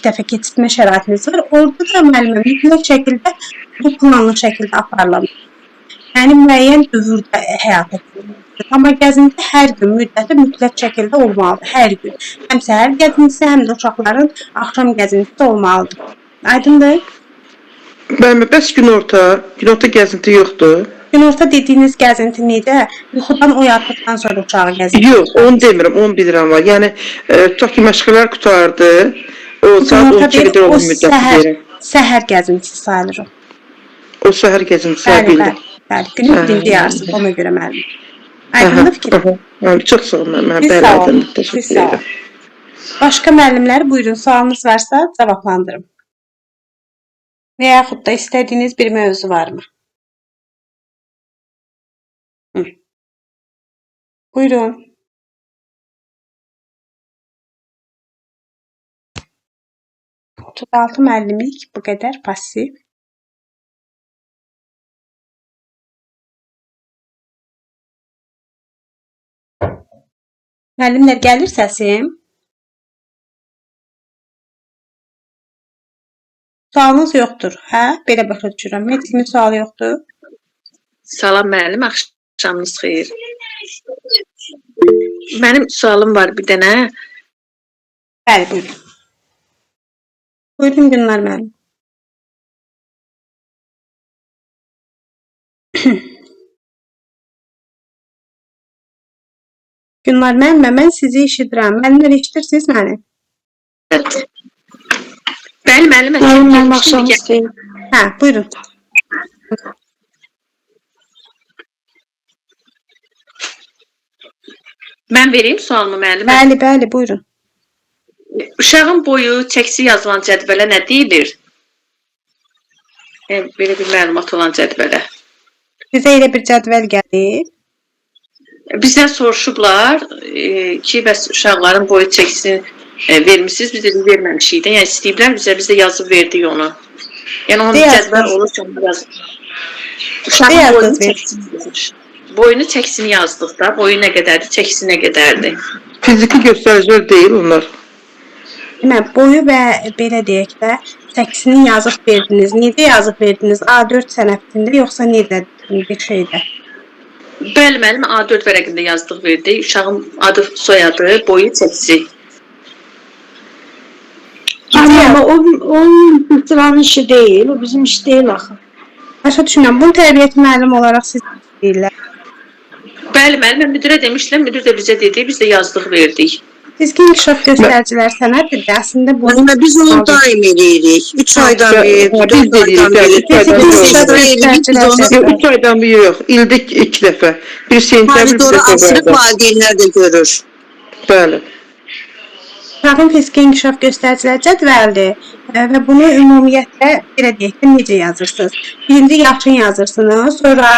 dəfə keçirtmə şəraitiniz var. Orada da müəllimə mütləq şəkildə bu planlı şəkildə aparılan. Yəni müəyyən dövrdə həyata keçirilir. Amma gəzinti hər gün müddəti mütləq şəkildə olmalıdır. Hər gün. Həm səhər gəzintisi, həm də uşaqların axşam gəzintisi olmalıdır. Aydındır? Bəs günorta gəzinti yoxdur? Günorta dediyiniz gəzinti necə? Yuxudan oyatdıqdan sonra uşağı gəzinti. Yox, onu demirəm, onu bilirəm var. Yəni tutaq ki, məşğələlər qutardı. O saat 12-ə qədər olan müddəti deyirəm. Səhər gəzintisi sayılır o. O səhər gəzintisi bildim. Bəli, günün birinci yarısı ona görə müəllim. Aydındır fikrim? Çox sağ olun müəllim. Bəli, aydındır. Təşəkkür edirəm. Başqa müəllimlər buyurun, sualınız varsa cavablandırım. Və yaxud da istədiyiniz bir mövzu varmı? Buyurun. Altı müəllimlik bu qədər pasiv. Müəllimlər gəlir səsim? Sualınız yoxdur, hə? Belə başa düşürəm. Heç kimin sualı yoxdur? Salam müəllim, axşamınız xeyir. Mənim sualım var bir dənə. Bəli, buyurun. Buyurun Günlar müəllim. Günlar müəllimə, mən sizi eşidirəm. Müəllimlər eşidirsiniz məni? Bəli müəllimə. Mənim axşamınız xeyir. Hə, buyurun. Mən vereyim sualımı müəllimə. Bəli, buyurun. Uşağın boyu, çəkisi yazılan cədvələ nə deyilir? Belə bir məlumat olan cədvələ. Bizə elə bir cədvəl gəlir. Bizdən soruşublar ki, bəs uşaqların boyu çəkisini vermişsiniz, biz də verməmişik də. Yəni istəyiblər biz də yazıb verdik onu. Yəni onun cədvəl olur ki, onu yazıb. Uşağın boyunu çəkisini yazmış. Boyunu çəkisini yazdıq da. Boyu nə qədərdir, çəkisi nə qədərdir. Fiziki göstəricilər deyil onlar. Demək, boyu və belə deyək də çəkisini yazıb verdiniz. Necə yazıb verdiniz? A4 sənədində yoxsa necə bir şeydə? Bəli, müəllim, A4 vərəqində yazdıq verdik. Uşağın adı, soyadı, boyu, çəkisi. Amma onun bitiranın işi deyil, o bizim iş deyil axı. Başa düşünürəm, bunu tərbiyyəti müəllim olaraq siz deyirlər. Bəli, müəllim, müdürə demişlər, müdür də bizə dedi, biz də yazdıq verdik. Fiziki inkişaf göstəricilər sənəddir də, əslində bunu... Biz onu daim edirik. 3 aydan bir, 4 aydan bir. 3 aydan bir yox, ildə 2 dəfə. Bir sentyabr, bir dəfə. Asırıq valideynlər də görür. Bəli. Uşağın fiziki inkişaf göstəricilər cədvəldir və bunu ümumiyyətlə belə deyək də necə yazırsınız? Birinci yaşın yazırsınız, sonra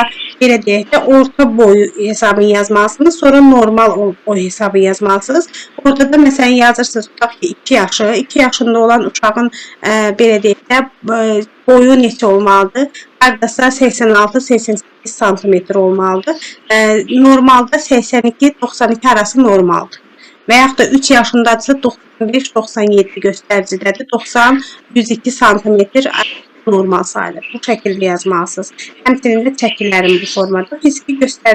belə deyək də orta boyu hesabını yazmalısınız, sonra normal boy hesabı yazmalısınız. Ortada məsələn yazırsınız, tutaq ki 2 yaşında olan uşağın belə deyək də boyu neçə olmalıdır? Hardasa 86-88 sm olmalıdır. Normalda 82-92 arası normaldır. Və yaxud da 3 yaşındadırsa 95-97 göstəricilədir. 90-102 sm normal sayılır. Bu şəkildə yazmalısınız. Həmçinin də çəkilərin bu formada. Fiziki belə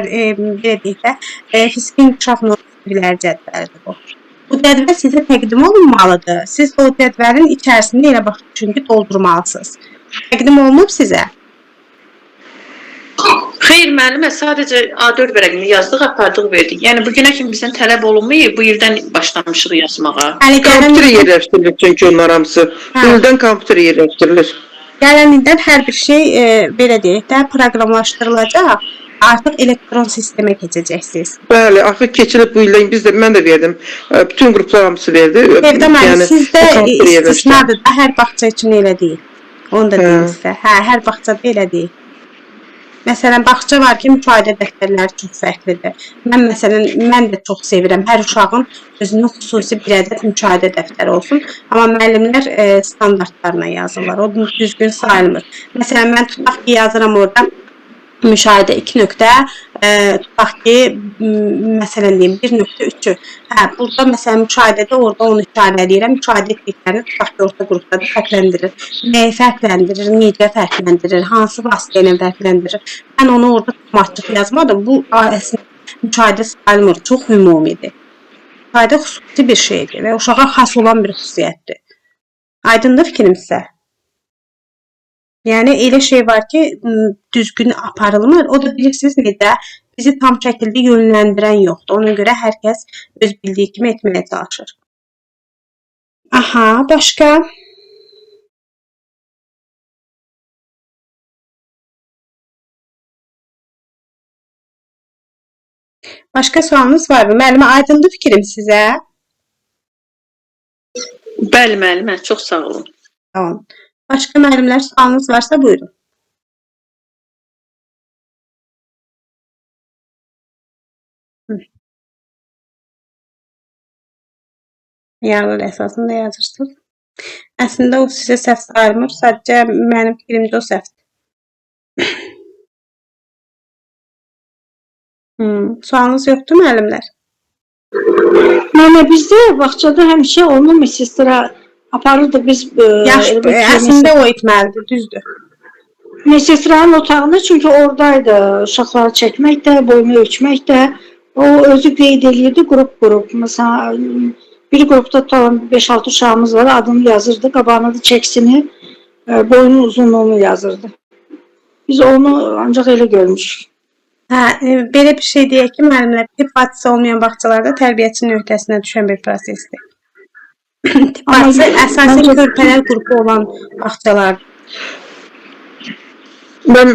deyək də, fiziki inkişaf normativləri cədvəlidir bu. Bu cədvəl sizə təqdim olunmalıdır. Siz o cədvəlin içərisində elə başa düşün ki, doldurmalısınız. Təqdim olunub sizə? Xeyr, müəllimə, sadəcə A4 vərəqini yazdıq, apardıq, verdik. Yəni, bugünə kimi bizdən tələb olunmayıb, bu ildən başlamışıq yazmağa. Kompüterə yerləşdirilir çünki onlar hamısı. Bu ildən kompüterə yerləşdirilir. Gələn ildən hər bir şey, belə deyək də, proqramlaşdırılacaq. Artıq elektron sistemə keçəcəksiniz. Bəli, artıq keçilib bu ildən, mən də verdim. Bütün qruplar hamısı verdi. Evdə mənim, sizdə istisnadır da, hər bağça üçün elə deyil. Onu da deyim sizə. Hə, hər bağçada elə deyil. Məsələn, bağça var ki, müşahidə dəftərləri çox fərqlidir. Mən də çox sevirəm. Hər uşağın özünün xüsusi bir ədəd müşahidə dəftəri olsun. Amma müəllimlər standartlarına yazırlar. O düzgün sayılmır. Məsələn, mən tutaq ki, yazıram orada müşahidə 2 nöqtə Tutaq ki, məsələn deyim, 1.3-ü. Hə, burada məsələn müşahidədə orada onu işarə edirəm. Müşahidə etdiklərini tutaq ki, orta qrupda da fərqləndirir. Nəyi fərqləndirir, necə fərqləndirir, hansı vasitə ilə fərqləndirir. Mən onu orada açıq yazmadım. Bu əslində müşahidə sayılmır, çox ümumidir. Müşahidə xüsusi bir şeydir və uşağa xas olan bir xüsusiyyətdir. Aydındır fikrim sizə? Yəni elə şey var ki, düzgün aparılmır. O da bilirsiniz necə bizi tam şəkildə yönləndirən yoxdur. Ona görə hər kəs öz bildiyi kimi etməyə çalışır. Aha, başqa? Başqa sualınız varmı? Müəllimə, aydındır fikrim sizə? Bəli, müəllimə, çox sağ olun. Tamam. Başqa müəllimlər sualınız varsa buyurun. Yarın əsasında yazırsınız. Əslində o sizə səhv sayılmır, sadəcə mənim fikrimcə o səhvdir. Sualınız yoxdur müəllimlər? Yəni bizdə bağçada həmişə onu müsəssira aparırdı biz. Yaxşı, əslində o etməlidir, düzdür. Müsəssiranın otağında çünki oradaydı uşaqları çəkmək də, boyunu ölçmək də. O özü qeyd eləyirdi qrup-qrup. Məsələn, bir qrupda 5-6 uşağımız var, adını yazırdı, qabağına da çəksini, boyunun uzunluğunu yazırdı. Biz onu ancaq elə görmüşük. Hə, belə bir şey deyək ki, müəllimlər tibb bacısı olmayan bağçalarda tərbiyəçinin öhdəsinə düşən bir prosesdir. Tibb bacısı əsasən körpələr qrupu olan bağçalardır.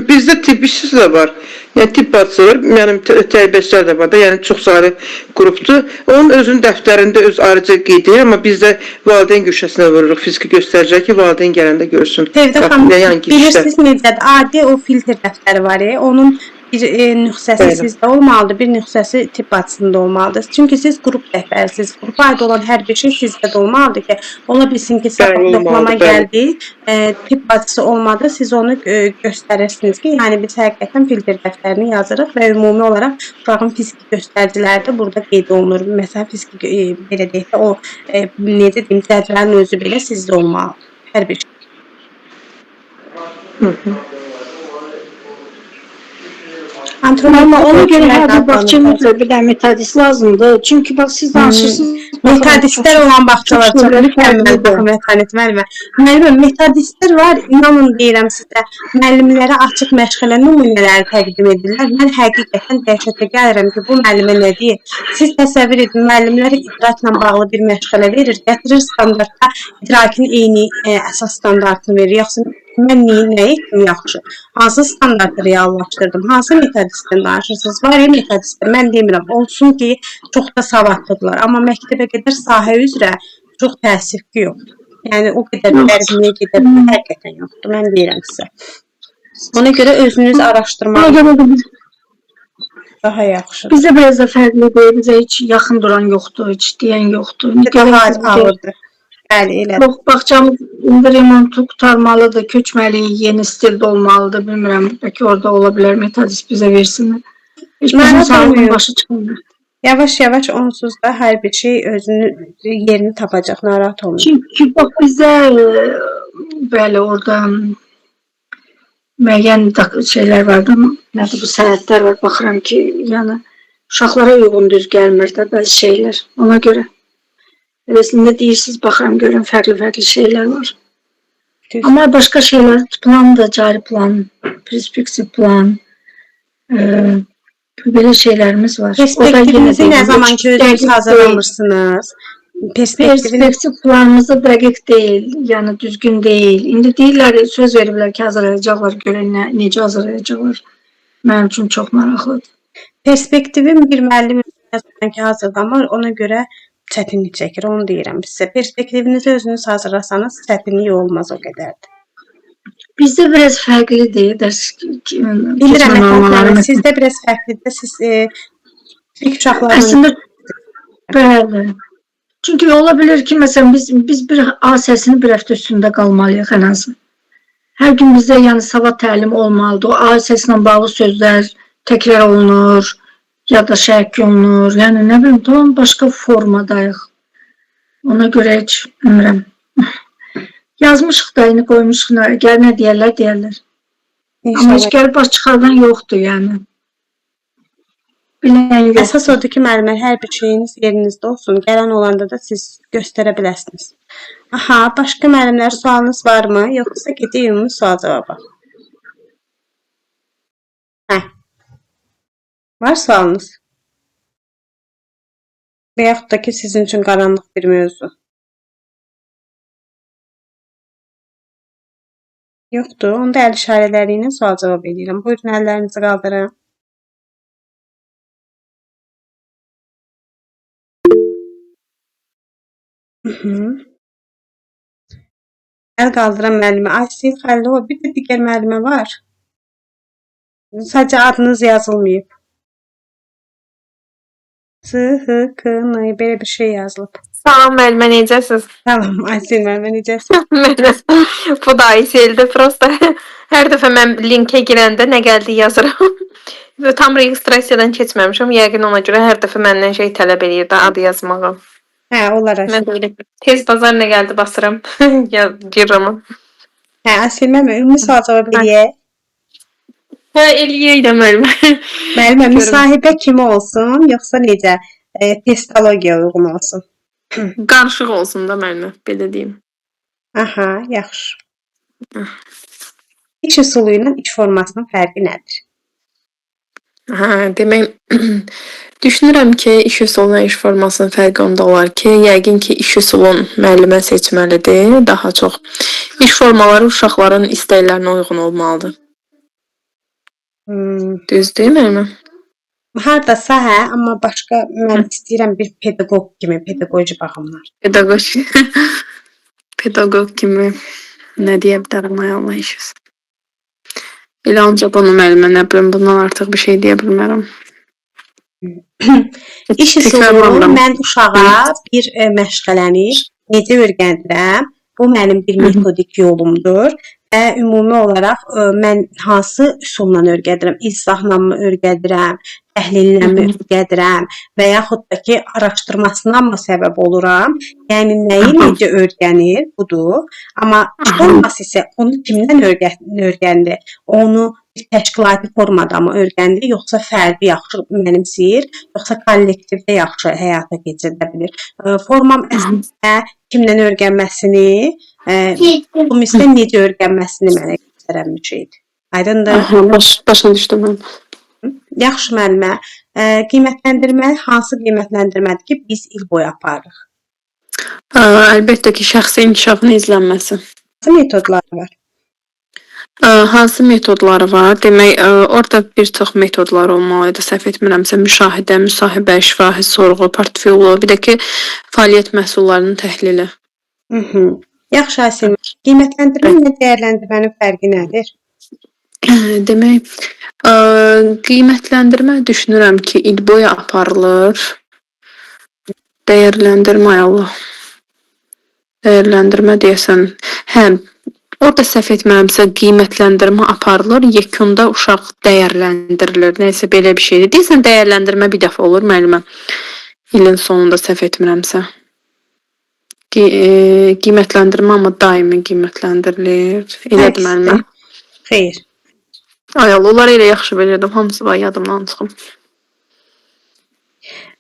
Bizdə tibb işçisi də var. Yəni tibb bacısı var, mənim tərbiyəçilər də var da, yəni çox saylı qrupdur. Onun özünün dəftərində öz ayrıca qeyd edir, amma biz də valideyn köşəsinə vururuq fiziki göstəricilər ki, valideyn gələndə görsün. Sevdə xanım, bilirsiniz necədir? Adi o filtr dəftəri var, onun bir nüsxəsi sizdə olmalıdır, bir nüsxəsi tibb bacısında olmalıdır. Çünki siz qrup rəhbərsiniz. Qrupa aid olan hər bir şey sizdə də olmalıdır ki, ola bilsin ki, sabah yoxlama gəldi, tibb bacısı olmadı, siz onu göstərirsiniz ki, yəni biz həqiqətən filtr dəftərini yazırıq və ümumi olaraq uşağın fiziki göstəriciləri də burada qeyd olunur. Məsələn, fiziki belə deyək də, o necə deyim, cədvəlin özü belə sizdə olmalıdır. Hər bir şey. Amma ona görə hər bir bağça mütləq bir də metodist lazımdır. Çünki bax siz danışırsınız. Metodistlər olan bağçalar çox mükəmməl. Müəllimə, metodistlər var, inanın deyirəm sizə, müəllimlərə açıq məşğələ nümunələri təqdim edirlər. Mən həqiqətən dəhşətə gəlirəm ki, bu müəllimə nə deyir? Siz təsəvvür edin, müəllimlərə idrakla bağlı bir məşğələ verir, gətirir standartda idrakin eyni əsas standartını verir. Yoxsa mən nə etdim yaxşı? Hansı standartı reallaşdırdım? Hansı metodistdən danışırsınız? Var ya metodistlər, mən demirəm, olsun ki, çox da savadlıdırlar. Amma məktəbə qədər sahə üzrə çox təəssüf ki, yoxdur. Yəni, o qədər tərbiyə gedir, həqiqətən yoxdur, mən deyirəm sizə. Ona görə özünüz araşdırmaq daha yaxşıdır. Bizdə biraz da fərqlidir, bizə heç yaxın duran yoxdur, heç deyən yoxdur. Daha ağırdır. Bəli, elə. Yox, bağçamız indi remontu qutarmalıdır, köçməli, yeni stildə olmalıdır. Bilmirəm, bəlkə orada ola bilər, metodist bizə versinlər. Heç bizim sağlığın başı çıxmır. Yavaş-yavaş onsuz da hər bir şey özünün yerini tapacaq, narahat olmayın. Çünki bax bizdə bəli orada müəyyən şeylər var da, nədir bu sənədlər var, baxıram ki, yəni uşaqlara uyğun düz gəlmir də bəzi şeylər, ona görə. Əslində deyirsiniz, baxıram, görün, fərqli şeylər var. Amma başqa şeylər, plan da, cari plan, perspektiv plan, belə şeylərimiz var. Perspektivinizi nə zaman ki, özünüz hazırlamırsınız? Perspektiv planımız da dəqiq deyil, yəni düzgün deyil. İndi deyirlər, söz veriblər ki, hazırlayacaqlar, görən necə hazırlayacaqlar. Mənim üçün çox maraqlıdır. Perspektivin bir müəllim ki, hazırlamır, ona görə çətinlik çəkir, onu deyirəm sizə. Perspektivinizi özünüz hazırlasanız, çətinlik olmaz o qədərdir. Bizdə biraz fərqlidir, dərs bilirəm, sizdə biraz fərqlidir, siz ilk uşaqların... Əslində, bəli. Çünki ola bilir ki, məsələn, biz bir A səsini bir həftə üstündə qalmalıyıq ən azı. Hər gün bizdə yəni savad təlim olmalıdır, o A səsinə bağlı sözlər təkrar olunur, ya da şəhk olunur. Yəni nə bilim, tam başqa formadayıq. Ona görə heç bilmirəm. Yazmışıq da, indi qoymuşuq, gəl nə deyərlər, deyərlər. Amma heç İnşallah. gəlib baş çıxardan yoxdur, yəni. Bilən yoxdur. Əsas odur ki, müəllimlər, hər bir şeyiniz yerinizdə olsun. Gələn olanda da siz göstərə biləsiniz. Aha, başqa müəllimlər sualınız varmı? Yoxsa gedək ümumi sual cavaba? Hə. Var sualınız? Və yaxud da ki, sizin üçün qaranlıq bir mövzu. Yoxdur. Onda əl işarələri ilə sual cavab edirəm. Buyurun, əllərinizi qaldırın. Əl qaldıran müəllimə Aysil Xəlilova, bir də digər müəllimə var. Sadəcə adınız yazılmayıb. S-H-K-N belə bir şey yazılıb. Salam müəllimə, necəsiz? Salam Aysil müəllimə, necəsiz? Mənim bu da Ayseldir. Prosta hər dəfə mən linkə girəndə nə gəldi yazıram. Və tam registrasiyadan keçməmişəm. Yəqin ona görə hər dəfə məndən şey tələb eləyir də adı yazmağı. Hə, olar Aysil. Mən də elə tez bazar nə gəldi basıram. Ya girirəm. Hə, Aysil müəllimə, ümumi sual cavab eləyək. Hə, eləyək də müəllimə. Müəllimə, Görüm. müsahibə kimi olsun, yoxsa necə? Testologiya uyğun olsun. Qarışıq olsun da müəllimə, belə deyim. Aha, yaxşı. İç üsulu ilə iç formasının fərqi nədir? Hə, demək düşünürəm ki, iş üsulunun iş formasının fərqi onda olar ki, yəqin ki, iş üsulun müəllimə seçməlidir. Daha çox iş formaları uşaqların istəklərinə uyğun olmalıdır. Düzdür, müəllimə? Hardasa hə, amma başqa mən istəyirəm bir pedaqoq kimi, pedaqoji baxımlar. Pedaqoq kimi nə deyə bilərəm, ay Allah işiz. Elə ancaq onu müəllimə, nə bilim, bundan artıq bir şey deyə bilmərəm. İş üsulu mən uşağa bir məşğələni necə öyrəndirəm? Bu mənim bir metodik yolumdur və ümumi olaraq mən hansı üsulla öyrədirəm? İzahla mı öyrədirəm? Təhlillə mi öyrədirəm? Və yaxud da ki, araşdırmasına mı səbəb oluram? Yəni, nəyi necə öyrənir? Budur. Amma forması isə onu kimdən öyrəndi? Onu bir təşkilati formada mı öyrəndi? Yoxsa fərdi yaxşı mənimsəyir? Yoxsa kollektivdə yaxşı həyata keçirdə bilir? Formam əslində kimdən öyrənməsini, ümumiyyətlə necə öyrənməsini mənə göstərən bir şeydir. Aydındır? Başa düşdüm mən. Yaxşı müəllimə, qiymətləndirmə hansı qiymətləndirmədir ki, biz il boyu aparırıq? Əlbəttə ki, şəxsi inkişafın izlənməsi. Hansı metodları var? Hansı metodları var? Demək, orada bir çox metodlar olmalıdır. Səhv etmirəmsə, müşahidə, müsahibə, şifahi sorğu, portfolio, bir də ki, fəaliyyət məhsullarının təhlili. Yaxşı, Asil. Qiymətləndirmə ilə dəyərləndirmənin fərqi nədir? Demək, qiymətləndirmə düşünürəm ki, il boyu aparılır. Dəyərləndirmə, ay Allah. Dəyərləndirmə deyəsən, hə, orada səhv etmirəmsə, qiymətləndirmə aparılır, yekunda uşaq dəyərləndirilir. Nəysə, belə bir şeydir. Deyəsən, dəyərləndirmə bir dəfə olur, müəllimə. İlin sonunda səhv etmirəmsə. Qiymətləndirmə amma daimi qiymətləndirilir. Elədir, müəllimə. Xeyr. Ay Allah, onları elə yaxşı bilirdim. Hamısı var, yadımdan çıxım.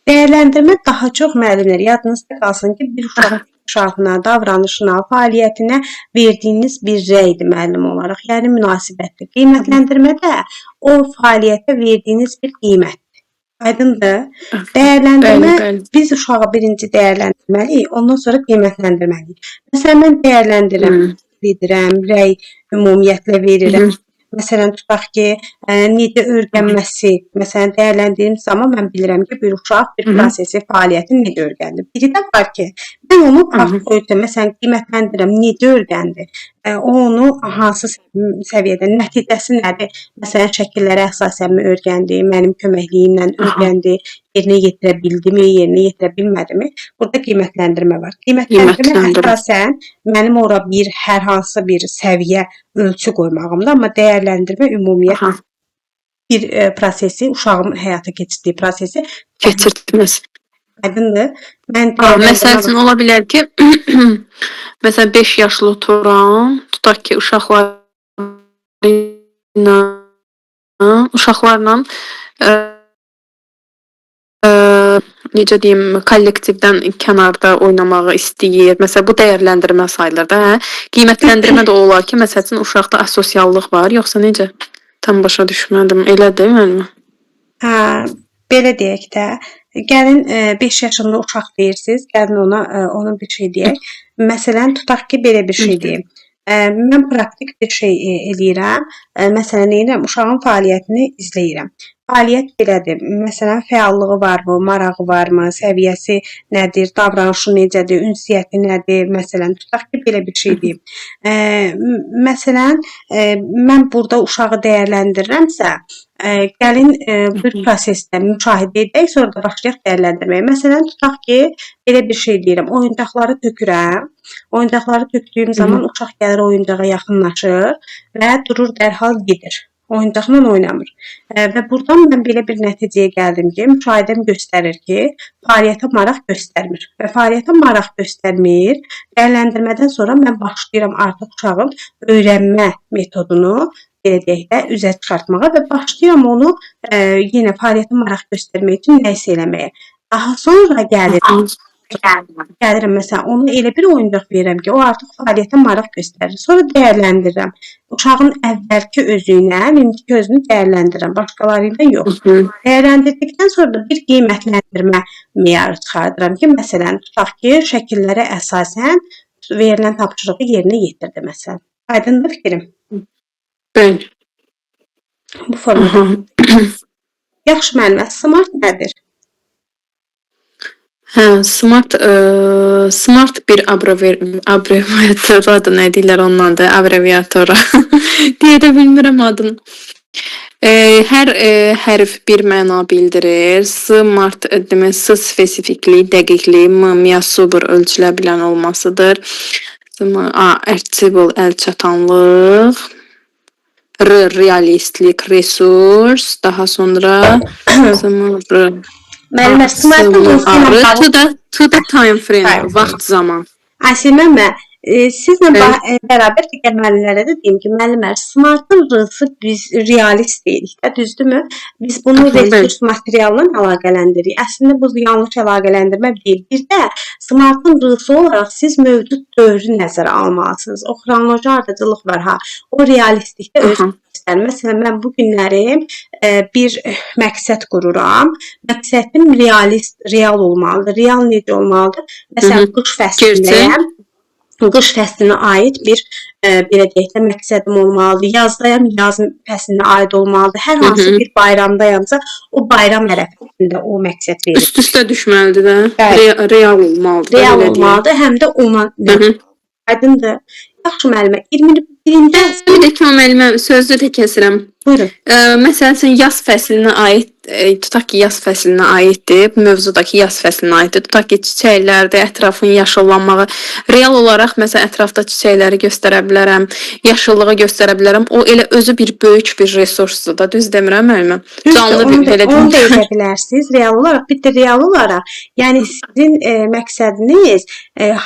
Dəyərləndirmə daha çox müəllimlər yadınızda qalsın ki, bir uşağına, davranışına, fəaliyyətinə verdiyiniz bir rəydir müəllim olaraq, yəni münasibətdir. Qiymətləndirmədə o fəaliyyətə verdiyiniz bir qiymətdir. Aydındır? Dəyərləndirmə, biz uşağı birinci dəyərləndirməliyik, ondan sonra qiymətləndirməliyik. Məsələn, mən dəyərləndirəm, rəy ümumiyyətlə verirəm. Məsələn, tutaq ki, necə öyrənməsi, məsələn, dəyərləndirdiyim zaman mən bilirəm ki, bir uşaq bir prosesi, fəaliyyəti necə öyrəndi. Biri də var ki, mən onu portfolyoda, məsələn, qiymətləndirirəm, necə öyrəndi, o onu hansı səviyyədə, nəticəsi nədir? Məsələn, şəkillərə əsasən mi öyrəndi, mənim köməkliyimlə öyrəndi, yerinə yetirə bildimi, yerinə yetirə bilmədimi? Burada qiymətləndirmə var. Qiymətləndirmə əsasən mənim ora hər hansı bir səviyyə ölçü qoymağımda, amma dəyərləndirmə ümumiyyət. bir prosesi, uşağın həyata keçirdiyi prosesi Keçirtməz. aydındır. Mən Məsəl üçün ola bilər ki, məsələn 5 yaşlı oturan, tutaq ki, uşaqlarla necə deyim, kollektivdən kənarda oynamağı istəyir. Məsələn, bu dəyərləndirmə sayılır da, hə? Qiymətləndirmə də olar ki, məsəl üçün uşaqda asosiallıq var, yoxsa necə? Tam başa düşmədim. Elədir, müəllimə? hə, belə deyək də, gəlin 5 yaşında uşaq deyirsiniz, gəlin ona bir şey deyək. Məsələn, tutaq ki, belə bir şey deyim. Mən praktik bir şey eləyirəm. Məsələn, nəyirəm? Uşağın fəaliyyətini izləyirəm. Fəaliyyət belədir. Məsələn, fəallığı varmı, marağı varmı, səviyyəsi nədir, davranışı necədir, ünsiyyəti nədir? Məsələn, tutaq ki, belə bir şey deyim. Məsələn, mən burada uşağı dəyərləndirirəmsə, gəlin bir prosesdə müşahidə edək, sonra da başlayaq dəyərləndirməyə. Məsələn, tutaq ki, belə bir şey deyirəm, oyuncaqları tökürəm. Oyuncaqları tökdüyüm zaman uşaq gəlir oyuncağa yaxınlaşır və durur, dərhal gedir. Oyuncaqla oynamır. Və burdan mən belə bir nəticəyə gəldim ki, müşahidəm göstərir ki, fəaliyyətə maraq göstərmir. Və fəaliyyətə maraq göstərmir. Dəyərləndirmədən sonra mən başlayıram artıq uşağın öyrənmə metodunu belə deyək də üzə çıxartmağa və başlayıram onu yenə fəaliyyətə maraq göstərmək üçün nəsə eləməyə. Daha sonra gəlirəm məsələn, ona elə bir oyuncaq verirəm ki, o artıq fəaliyyətə maraq göstərir. Sonra dəyərləndirirəm. Uşağın əvvəlki özü ilə indiki özünü dəyərləndirirəm, başqaları ilə yox. Dəyərləndirdikdən sonra da bir qiymətləndirmə meyarı çıxardıram ki, məsələn, tutaq ki, şəkillərə əsasən verilən tapşırığı yerinə yetirdi məsələn. Aydındır fikrim? Bəli. Bu formada. Yaxşı müəllimə, smart nədir? Hə, smart bir abreviator nə deyirlər ondan da, abreviatora. Deyə də bilmirəm adını. Hər hərf bir məna bildirir. Smart demək, spesifiklik, dəqiqlik, məsuber ölçülə bilən olmasıdır. Achievable, əlçatanlıq. Realistlik, resurs, daha sonra Müəllimə, smartın to the time frame, vaxt zaman. Asimə, sizlə bərabər digər müəllimlərə də deyim ki, müəllimlər, smartın rısı biz realist deyirik də, düzdürmü? Biz bunu resurs materialla əlaqələndiririk. Əslində bu yanlış əlaqələndirmə deyil. Bir də smartın rısı olaraq siz mövcud dövrü nəzərə almalısınız. O xronoloji ardıcıllıq var ha. O realistlikdə öz göstərir. Məsələn, mən bu günləri bir məqsəd qururam. Məqsədim real olmalıdır. Real necə olmalıdır? Məsələn, qış fəslindəyəm. Qış fəslinə aid bir belə deyək də məqsədim olmalıdır. Yazdayam, yaz fəslinə aid olmalıdır. Hər hansı bir bayramdayamsa, o bayram ərəfəsində o məqsəd verilir. Üst-üstə düşməlidir də. Real olmalıdır. Real olmalıdır, həm də ona aydındır. Yaxşı müəllimə, 21-ci Bir də ki, müəllimə, sözü də kəsirəm. Buyurun. Məsələn, yaz fəslinə aid, tutaq ki, yaz fəslinə aiddir, mövzudakı yaz fəslinə aiddir. Tutaq ki, çiçəklərdə ətrafın yaşıllanmağı, real olaraq məsələn ətrafda çiçəkləri göstərə bilərəm, yaşıllığı göstərə bilərəm. O elə özü bir böyük bir resursdur da, düz demirəm müəllimə? Canlı bir belə onu da edə bilərsiniz, real olaraq. Bir də real olaraq, yəni sizin məqsədiniz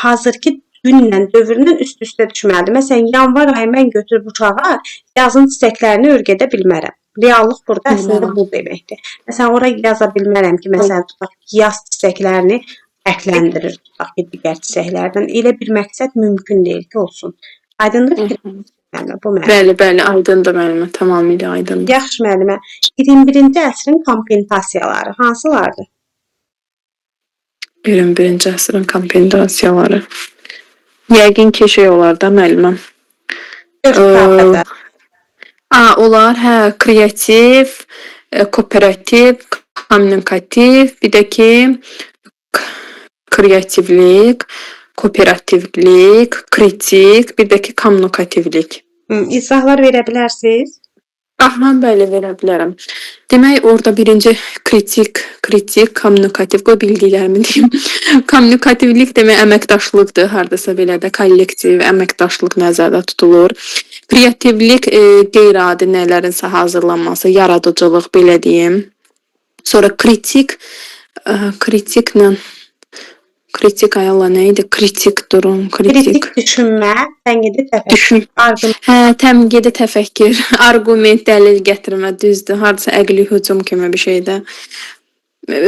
hazırki günlə, dövrlə üst-üstə düşməlidir. Məsələn, yanvar ayı mən götürüb uçağa yazın çiçəklərini örgədə bilmərəm. Reallıq burada əslində bu deməkdir. Məsələn, ora yaza bilmərəm ki, məsələn, tutaq ki, yaz çiçəklərini fərqləndirir, tutaq ki, digər çiçəklərdən. Elə bir məqsəd mümkün deyil ki, olsun. Aydındır ki, bu müəllimə? Bəli, aydındır müəllimə, tamamilə aydındır. Yaxşı müəllimə, 21-ci əsrin kompensasiyaları hansılardır? 21-ci əsrin kompensasiyaları. Yəqin ki, şey olar da müəlliməm. Olar, hə, kreativ, kooperativ, kommunikativ, bir də ki, kreativlik, kooperativlik, kritik, bir də ki, kommunikativlik. İzahlar verə bilərsiniz? Aha, bəli, verə bilərəm. Demək, orada birinci kommunikativ, qoy bildiklərimi deyim. Kommunikativlik demək əməkdaşlıqdır, hardasa belə də kollektiv əməkdaşlıq nəzərdə tutulur. Kreativlik qeyri-adi nələrinsə hazırlanması, yaradıcılıq belə deyim. Sonra kritik ayala nə idi? Kritik durum, Kritik düşünmə, tənqidi təfəkkür, Düşün. arqumент. Hə, təmqidi təfəkkür, arqument, dəlil gətirmə, düzdür. Hardasa əqli hücum kimi bir şeydə.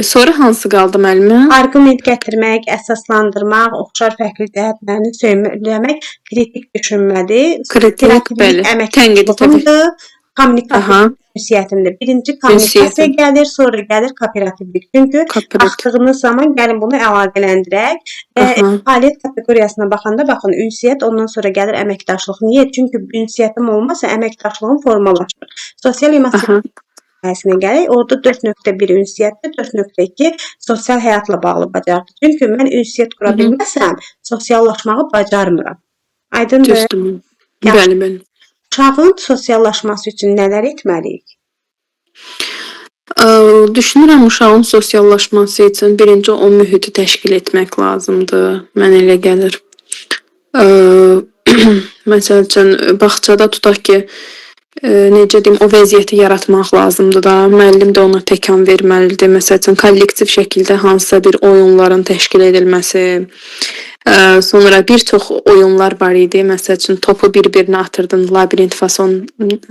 Sonra hansı qaldı müəllimə? Arqument gətirmək, əsaslandırmaq, oxşar fərqli cəhətlərini söyləmək kritik düşünmədir. Kritik, bəli. Tənqidi təfəkkür. Kommunikativ Aha, ünsiyyətində. Birinci kommunikasiya ünsiyyətim. gəlir, sonra gəlir kooperativlik. Çünki Kooperativ. baxdığınız zaman gəlin bunu əlaqələndirək. Aha, Fəaliyyət kateqoriyasına baxanda baxın, ünsiyyət ondan sonra gəlir əməkdaşlıq. Niyə? Çünki ünsiyyətim olmasa əməkdaşlığım formalaşır. Sosial aha. sahəsinə gələk. Orada 4.1 ünsiyyətdir, 4.2 sosial həyatla bağlı bacarıqdır. Çünki mən ünsiyyət qura bilməsəm, sosiallaşmağı bacarmıram. Aydındır? Düzdür. Yaxşı. Bəli, bəli. Uşağın sosiallaşması üçün nələr etməliyik? Düşünürəm uşağın sosiallaşması üçün birinci o mühiti təşkil etmək lazımdır. Mənə elə gəlir. Məsəl üçün bağçada tutaq ki, necə deyim, o vəziyyəti yaratmaq lazımdır da. Müəllim də ona təkan verməlidir. Məsəl üçün kollektiv şəkildə hansısa bir oyunların təşkil edilməsi. Sonra bir çox oyunlar var idi. Məsəl üçün topu bir-birinə atırdın, labirint fason.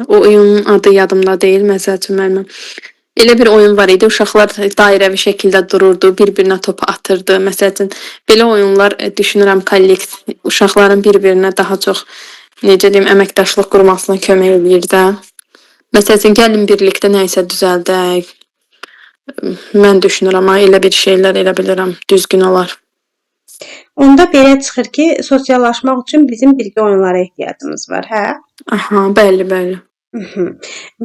O oyunun adı yadımda deyil. Məsəl üçün müəllim. Elə bir oyun var idi. Uşaqlar dairəvi şəkildə dururdu, bir-birinə topu atırdı. Məsəl üçün belə oyunlar düşünürəm kollektiv uşaqların bir-birinə daha çox necə deyim, əməkdaşlıq qurmasına kömək eləyir də. Məsəl üçün gəlin birlikdə nə isə düzəldək. Mən düşünürəm, elə bir şeylər elə bilirəm, düzgün olar. Onda belə çıxır ki, sosiallaşmaq üçün bizim birgə oyunlara ehtiyacımız var, hə? Aha, bəli, bəli.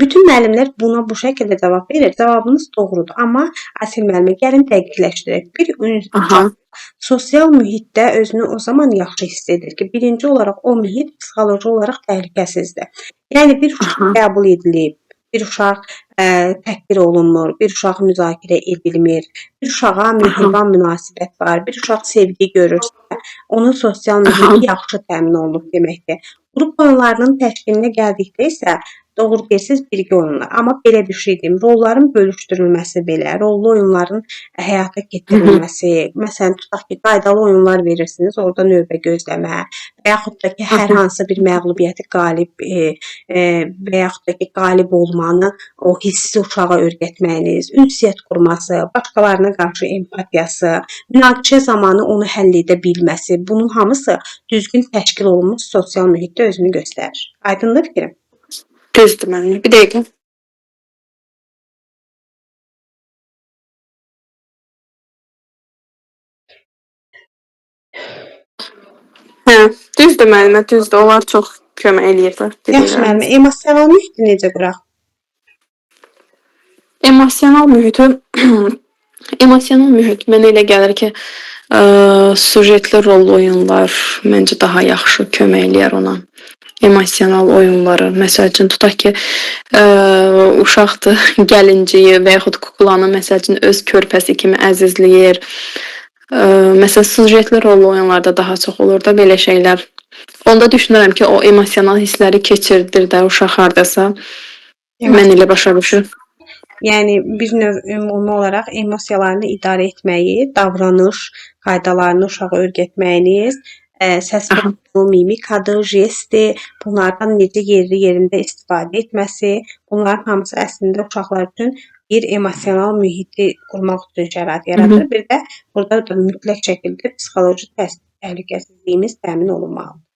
Bütün müəllimlər buna bu şəkildə cavab verir. Cavabınız doğrudur, amma Asil müəllimə gəlin dəqiqləşdirək. Bir Aha. sosial mühitdə özünü o zaman yaxşı hiss edir ki, birinci olaraq o mühit psixoloji olaraq təhlükəsizdir. Yəni bir uşaq qəbul edilib, bir uşaq təhqir olunmur, bir uşaq müzakirə edilmir, bir uşağa mehriban münasibət var, bir uşaq sevgi görürsə, onun sosial mühiti yaxşı təmin olunub deməkdir. Qrup oyunlarının təşkilinə gəldikdə isə doğru deyirsiz birgə oyunlar. Amma belə bir şey deyim, rolların bölüşdürülməsi belə, rollu oyunların həyata keçirilməsi, məsələn tutaq ki, qaydalı oyunlar verirsiniz, orada növbə gözləmə və yaxud da ki, hər hansı bir məğlubiyyəti qalib və yaxud da ki, qalib olmanı o hissi uşağa öyrətməyiniz, ünsiyyət qurması, başqalarına qarşı empatiyası, münaqişə zamanı onu həll edə bilməsi, bunun hamısı düzgün təşkil olunmuş sosial mühitdə özünü göstərir. Aydındır fikrim? Düzdür müəllim. Bir dəqiqə. Hə, düzdür müəllimə, düzdür. Onlar çox kömək eləyirlər. Yaxşı müəllimə, emosional mühiti necə quraq? Emosional mühit mənə elə gəlir ki, sujetli rollu oyunlar məncə daha yaxşı kömək eləyər ona. Emosional oyunları. Məsəl üçün tutaq ki, uşaqdır, gəlinciyi və yaxud kuklanı məsəl üçün öz körpəsi kimi əzizləyir. Məsələn, sujetli rollu oyunlarda daha çox olur da belə şeylər. Onda düşünürəm ki, o emosional hissləri keçirdir də uşaq hardasa. Mən elə başa düşürəm. Yəni bir növ ümumi olaraq emosiyalarını idarə etməyi, davranış qaydalarını uşağa öyrətməyiniz, səs tonu, mimikadır, jestdir, bunlardan necə yerində istifadə etməsi, bunların hamısı əslində uşaqlar üçün bir emosional mühiti qurmaq üçün şərait yaradır. Bir də burada da mütləq şəkildə psixoloji təhlükəsizliyimiz təmin olunmalıdır.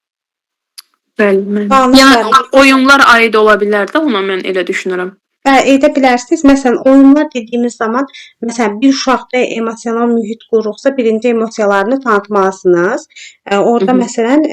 Bəli. Yəni oyunlar aid ola bilər də ona, mən elə düşünürəm. Edə bilərsiniz. Məsələn, oyunlar dediyimiz zaman, məsələn, bir uşaqda emosional mühit qururuqsa, birinci emosiyalarını tanıtmalısınız. Orada məsələn,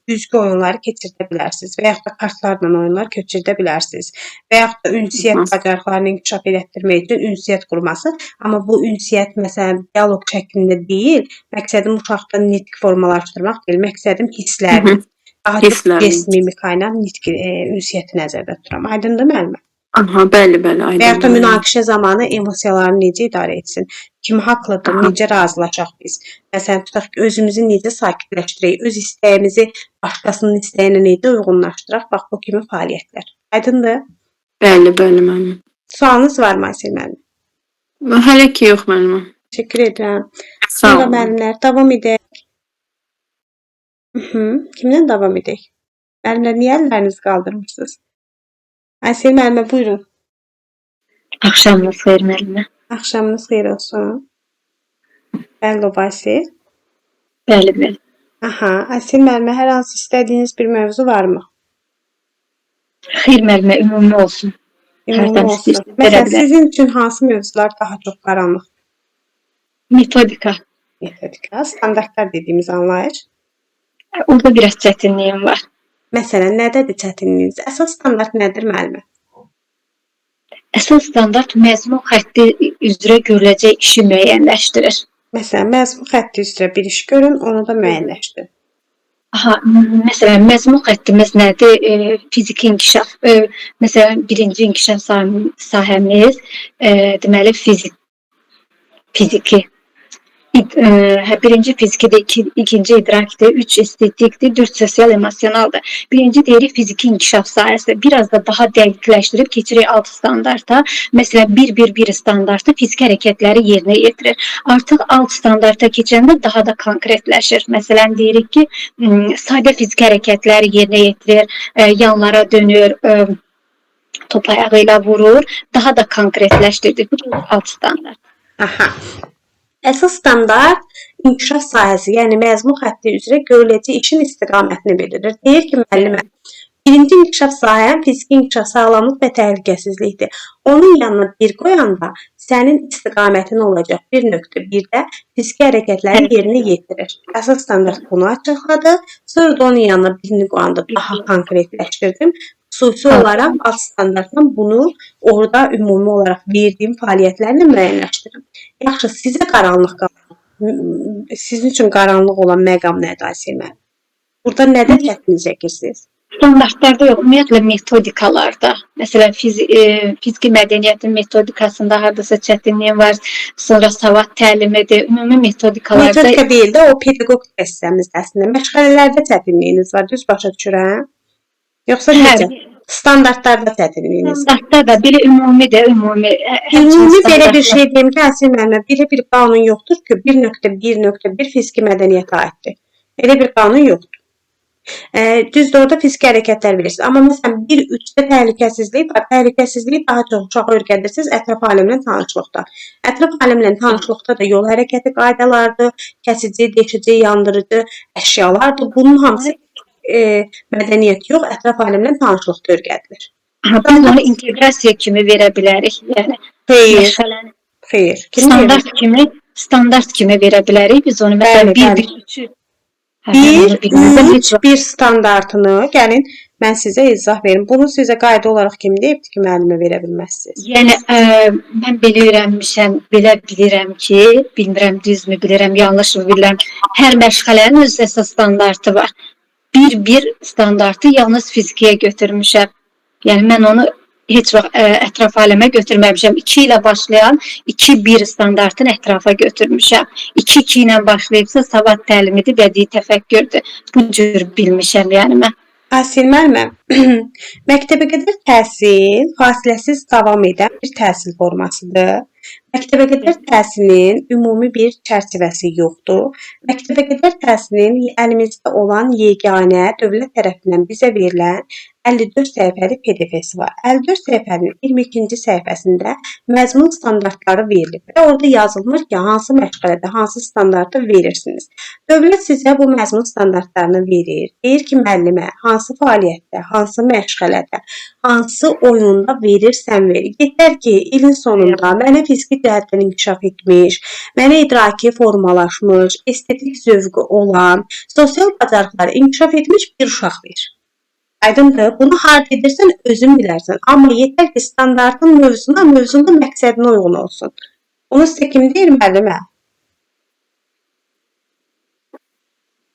güzgü oyunları keçirdə bilərsiniz və yaxud da kartlarla oyunlar keçirdə bilərsiniz. Və yaxud da ünsiyyət bacarıqlarını inkişaf elətdirmək üçün ünsiyyət qurması. Amma bu ünsiyyət məsələn, dialoq şəklində deyil, məqsədim uşaqda nitq formalaşdırmaq deyil, məqsədim hisslərini Daha çox Hisslər. jest mimika ilə nitq ünsiyyəti nəzərdə tuturam. Aydındır müəllimə? Aha, bəli, bəli, Və ya da aydın. münaqişə zamanı emosiyalarını necə idarə etsin? Kim haqlıdır? Aha. Necə razılaşaq biz? Məsələn, tutaq ki, özümüzü necə sakitləşdirək? Öz istəyimizi başqasının istəyinə necə uyğunlaşdıraq? Bax, bu kimi fəaliyyətlər. Aydındır? Bəli, bəli, müəllim. Sualınız var mı Aysel müəllim? Hələ ki yox, müəllim. Təşəkkür edirəm. Sağ Sonra olun. müəllimlər davam edək. Kimdən davam edək? Müəllimlər niyə əllərinizi qaldırmırsınız? Aysel müəllimə buyurun. Axşamınız xeyir müəllimə. Axşamınız xeyir olsun. Bəli, Aysel. Bəli, bəli. Aha, Aysel müəllimə hər hansı istədiyiniz bir mövzu varmı? Xeyir müəllimə, ümumi olsun. Ümumi Hərdən olsun. istəyirsən, verə Məsələn, bilər. sizin üçün hansı mövzular daha çox qaranlıq? Metodika. Metodika, standartlar dediyimiz anlayış. Orada biraz çətinliyim var. Məsələn, nədədir çətinliyiniz? Əsas standart nədir müəllimə? Əsas standart məzmun xətti üzrə görüləcək işi müəyyənləşdirir. Məsələn, məzmun xətti üzrə bir iş görün, onu da müəyyənləşdirin. Aha, məsələn, məzmun xəttimiz nədir? Fiziki inkişaf. Məsələn, birinci inkişaf sahəmiz deməli fiziki. Birinci fizikdir, ikinci idrakdir, 3 estetikdir, 4 sosial emosionaldır. Birinci deyirik fiziki inkişaf sahəsi. Biraz da daha dəqiqləşdirib keçirik alt standarta. Məsələn, 1-1-1 standartı fiziki hərəkətləri yerinə yetirir. Artıq alt standarta keçəndə daha da konkretləşir. Məsələn, deyirik ki, sadə fiziki hərəkətləri yerinə yetirir, yanlara dönür, top ayağı ilə vurur, daha da konkretləşdirdik. Bu da alt standart. Aha. Əsas standart inkişaf sahəsi, yəni məzmun xətti üzrə görüləcək işin istiqamətini bildirir. Deyir ki, müəllimə, birinci inkişaf sahəm fiziki inkişaf sağlamlıq və təhlükəsizlikdir. Onun yanına bir qoyanda sənin istiqamətin olacaq 1.1-də fiziki hərəkətləri yerinə yetirir. Əsas standart bunu açıqladı. Sonra da onun yanına birini qoyanda daha konkretləşdirdim. Xüsusi olaraq alt standartdan bunu orada ümumi olaraq verdiyim fəaliyyətlərlə müəyyənləşdirim. Yaxşı, sizə qaranlıq qalır. Sizin üçün qaranlıq olan məqam nədir Aysel müəllim? Burada nədə çətinlik çəkirsiniz? Standartlarda yox, ümumiyyətlə metodikalarda. Məsələn, fiziki mədəniyyətin metodikasında hardasa çətinliyin var, sonra savad təlimidir, ümumi metodikalarda. Metodika deyil də, o pedaqoq dəstəmizdə əslində. Məşğələlərdə çətinliyiniz var, düz başa düşürəm? Yoxsa necə? Standartlarda çətinliyiniz var. Standartda biri ümumidir, ümumi. Ümumi belə bir şey deyim ki, Aysel müəllimə, belə bir qanun yoxdur ki, 1.1.1 fiziki mədəniyyətə aiddir. Elə bir qanun yoxdur. Düzdür, orada fiziki hərəkətlər verirsiniz. Amma məsələn, 1.3-də təhlükəsizlik var. Təhlükəsizliyi daha çox uşağı öyrədirsiniz ətraf aləmlə tanışlıqda. Ətraf aləmlə tanışlıqda da yol hərəkəti qaydalardır, kəsici, deşici, yandırıcı əşyalardır. Bunun hamısı mədəniyyət yox, ətraf aləmlə tanışlıqda öyrədilir. Biz onu inteqrasiya kimi verə bilərik. Yəni, Xeyr. Standart kimi verə bilərik. Biz onu məsələn 1-1-3 bir standartını, gəlin mən sizə izah verim. Bunu sizə qayda olaraq kim deyibdir ki, müəllimə verə bilməzsiniz? Yəni, mən belə öyrənmişəm, belə bilirəm ki, bilmirəm düzmü bilirəm, yanlış mı bilirəm. Hər məşğələnin öz əsas standartı var. 1-1 standartı yalnız fizikiyə götürmüşəm. Yəni, mən onu heç vaxt ətraf aləmə götürməmişəm. 2 ilə başlayan 2-1 standartını ətrafa götürmüşəm. 2-2 ilə başlayıbsa savad təlimidir, bədii təfəkkürdür. Bu cür bilmişəm, yəni mən. Aysel müəllimə, məktəbə qədər təhsil fasiləsiz davam edən bir təhsil formasıdır. Məktəbə qədər təhsilin ümumi bir çərçivəsi yoxdur. Məktəbə qədər təhsilin əlimizdə olan yeganə dövlət tərəfindən bizə verilən 54 səhifəli PDF-si var. 54 səhifənin 22-ci səhifəsində məzmun standartları verilir və orada yazılmır ki, hansı məşğələdə hansı standartı verirsiniz. Dövlət sizə bu məzmun standartlarını verir. Deyir ki, müəllimə, hansı fəaliyyətdə, hansı məşğələdə, hansı oyunda verirsən ver. Yetər ki, ilin sonunda mənə fiziki cəhətdən inkişaf etmiş, mənə idraki formalaşmış, estetik zövqü olan, sosial bacarıqları inkişaf etmiş bir uşaq ver. Aydındır, bunu harda edirsən özün bilərsən. Amma yetər ki, standartın mövzunda məqsədinə uyğun olsun. Bunu sizə kim deyir müəllimə?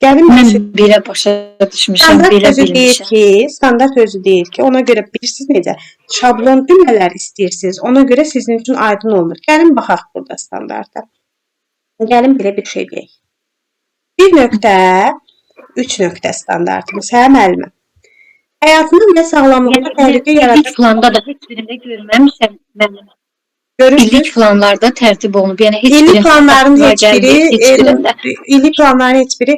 Gəlin Mən mən belə başa düşmüşəm, standart belə özü deyir bilmişəm. ki, standart özü deyir ki, ona görə bilirsiniz necə şablon cümlələr istəyirsiniz. Ona görə sizin üçün aydın olmur. Gəlin baxaq burada standarta. Gəlin belə bir şey deyək. 1 nöqtə 3 nöqtə standartımız. Hə müəllimə. Həyatının və sağlamlığına təhlükə İllik yaradan planda da heç birində görməmişəm mən. görürsüz. İllik planlarda tərtib olunub. Yəni heç İllik birində planların aklıma heç biri, gəlməyib, heç birində. illik planların heç biri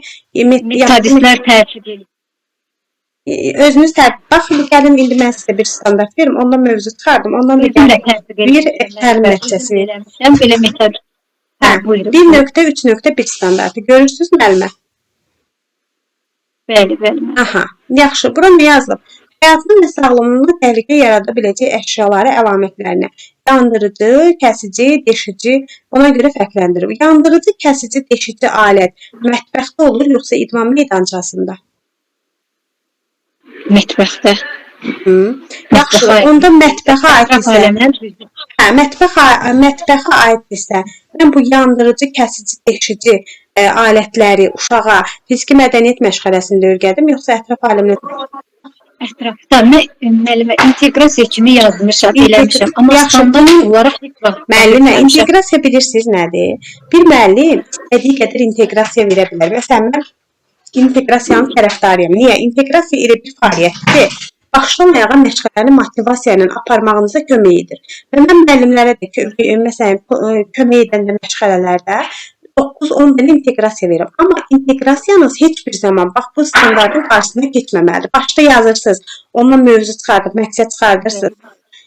Metodistlər tərtib edib. özünüz baxın, gəlin indi mən sizə bir standart verim, ondan mövzu çıxardım, ondan Özüm də ibarət tərtib bir edib. təlim nəticəsini. Eləmişəm, belə metod. Hə, buyurun. 1.3.1 standartı görürsüz müəllimə? Bəli, bəli. Aha, yaxşı. Bura nə yazılıb? Həyatın və sağlamlığına təhlükə yarada biləcək əşyaları əlamətlərinə yandırıcı, kəsici, deşici ona görə fərqləndirir. Yandırıcı, kəsici, deşici alət mətbəxdə olur, yoxsa idman meydançasında? Mətbəxdə. Hı. Yaxşı, onda mətbəxə aiddirsə, hə, mətbəxə aiddirsə, mən bu yandırıcı, kəsici, deşici alətləri uşağa fiziki mədəniyyət məşğələsində öyrədim, yoxsa ətraf aləminə? Ətrafda müəllimə inteqrasiya kimi yazmışam, eləmişəm. Amma Yaxşı, standart olaraq heç vaxt müəllimə inteqrasiya bilirsiniz nədir? Bir müəllim istədiyi qədər inteqrasiya verə bilər. Məsələn, mən inteqrasiyanın tərəfdarıyam. Niyə? İnteqrasiya elə bir fəaliyyətdir. Başdan ayağa məşğələni motivasiya ilə aparmağınıza kömək edir. Və mən müəllimlərə də məsələn kömək edəndə məşğələlərdə 9-10 dənə inteqrasiya verirəm. Amma inteqrasiyanız heç bir zaman bax bu standartın qarşısına keçməməlidir. Başda yazırsınız, ondan mövzu çıxardıb məqsəd çıxardırsınız.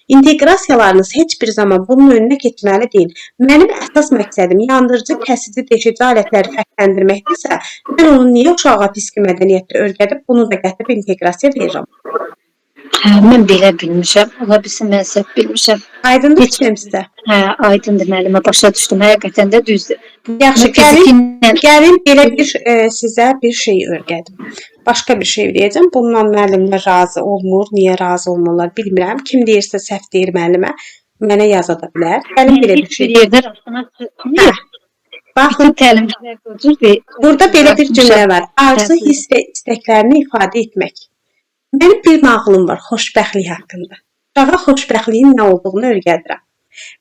İnteqrasiyalarınız heç bir zaman bunun önünə keçməli deyil. Mənim əsas məqsədim yandırıcı, kəsici, deşici alətləri fərqləndirməkdirsə, mən onu niyə uşağa fiziki mədəniyyətdə öyrədib, bunu da gətirib inteqrasiya verirəm. Hə, mən belə bilmişəm. Ola bilsin mən səhv bilmişəm. Aydındır sizə? Hə, aydındır müəllimə, başa düşdüm. Həqiqətən də düzdür. Yaxşı, gəlin belə bir sizə bir şey öyrədim. Başqa bir şey deyəcəm. Bundan müəllimlər razı olmur. Niyə razı olmurlar bilmirəm. Kim deyirsə səhv deyir müəllimə. Mənə yaza da bilər. Gəlin belə bir şey. yerdə rastına çıxmır. Baxın, Təlimçilər qoyur. burada belə bir cümlə var. Arzu, hiss və istəklərini ifadə etmək. Mənim bir nağılım var xoşbəxtlik haqqında. Uşağa xoşbəxtliyin nə olduğunu öyrədirəm.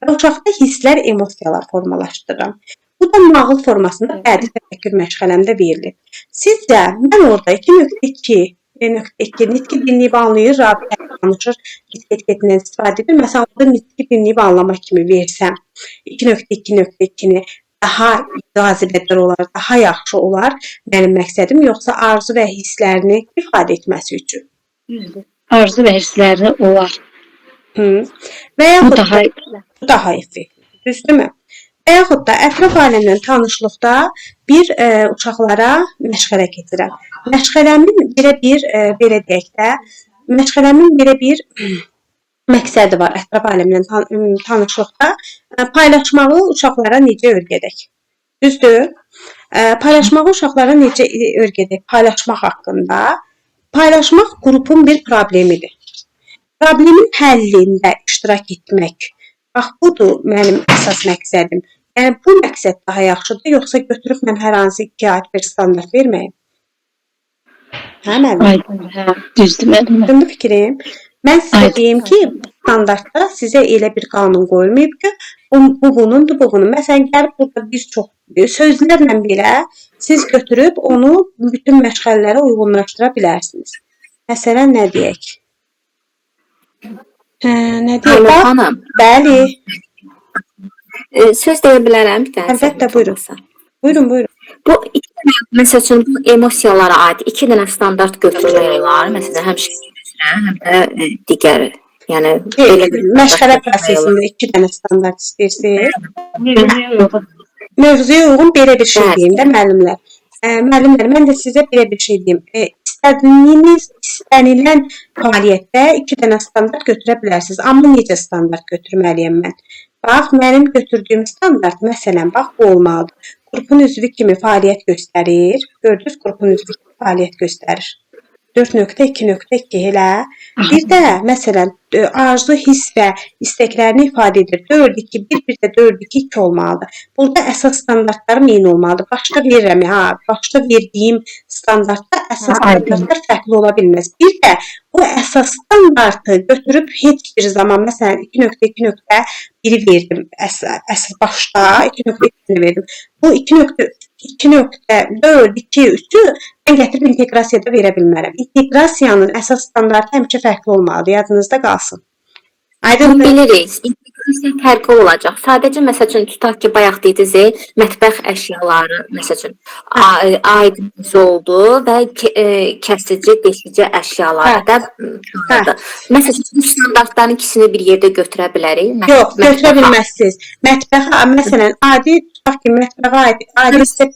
Və uşaqda hisslər, emosiyalar formalaşdırıram. Bu da nağıl formasında bədii təfəkkür məşğələmdə verilir. Sizcə, mən orada 2.2 nitqi dinləyib anlayır, rabitə danışır, etiketindən istifadə edir. Məsələn, orada nitqi dinləyib anlamaq kimi versəm, 2.2.2-ni daha cazibədar olar, daha yaxşı olar mənim məqsədim, yoxsa arzu və hisslərini ifadə etməsi üçün. Arzu və hissləri olar. Və yaxud Bu daha effektiv, düzdürmü? Və yaxud da ətraf aləmlə tanışlıqda bir uşaqlara məşğələ keçirəm. Məşğələmin belə deyək də, məşğələmin belə bir məqsədi var ətraf aləmlə tanışlıqda. Paylaşmağı uşaqlara necə öyrədək? Düzdür? Paylaşmağı uşaqlara necə öyrədək? Paylaşmaq haqqında. Paylaşmaq qrupun bir problemidir. Problemin həllində iştirak etmək. Bax, budur mənim əsas məqsədim. Yəni, bu məqsəd daha yaxşıdır, yoxsa götürüb mən hər hansı 2 aid bir standart verməyim? Hə, müəllim? Aydındır, hə, düzdür müəllimə. Aydındır fikrim. Mən sizə deyim ki, standartda sizə elə bir qanun qoyulmayıb ki, bu bunundur, bu bunun. Məsələn, gəlib burada bir çox sözlərlə belə siz götürüb onu bütün məşğələlərə uyğunlaşdıra bilərsiniz. Məsələn, nə deyək? Nə deyək? Xanım, Bəli. söz deyə bilərəm bir dənə. Əlbəttə, buyurun. Buyurun. Bu iki dənə, məsəl üçün, bu emosiyalara aid 2 dənə standart götürmək olar. Məsələn, həm şəkil üzrə, həm də digər. Yəni, məşğələ prosesində 2 dənə standart istəyirsiniz. Mövzuya uyğun belə bir şey deyim də müəllimlər. Müəllimlər, mən də sizə belə bir şey deyim. İstənilən fəaliyyətdə 2 dənə standart götürə bilərsiniz. Amma necə standart götürməliyəm mən? Bax, mənim götürdüyüm standart, məsələn, bax, bu olmalıdır. Qrupun üzvü kimi fəaliyyət göstərir. Gördünüz, qrupun üzvü kimi fəaliyyət göstərir. 4.2.2 elə. Bir də məsələn arzu, hiss və istəklərini ifadə edir. 4-2-1, bir də 4-2-2 olmalıdır. Burada əsas standartlarım eyni olmalıdır. Başda verirəm, başda verdiyim standartda əsas standartlar fərqli ola bilməz. Bir də bu əsas standartı götürüb heç bir zaman məsələn 2.2.1-i verdim əsas başda, 2.2-ni verdim. Bu 2.4, 2, 3-ü mən gətirib inteqrasiyada verə bilmərəm. İnteqrasiyanın əsas standartı həmişə fərqli olmalıdır, yadınızda qalsın. Bunu bilirik. İnteqrasiya fərqli olacaq. Sadəcə məsəl üçün tutaq ki, bayaq dediniz, mətbəx əşyaları məsəl üçün aidimiz oldu və kəsici, deşici əşyaları da var. Məsəl üçün bu standartların ikisini bir yerdə götürə bilərik. Yox, götürə bilməzsiniz. Mətbəxə məsələn adi tutaq ki, mətbəxə adi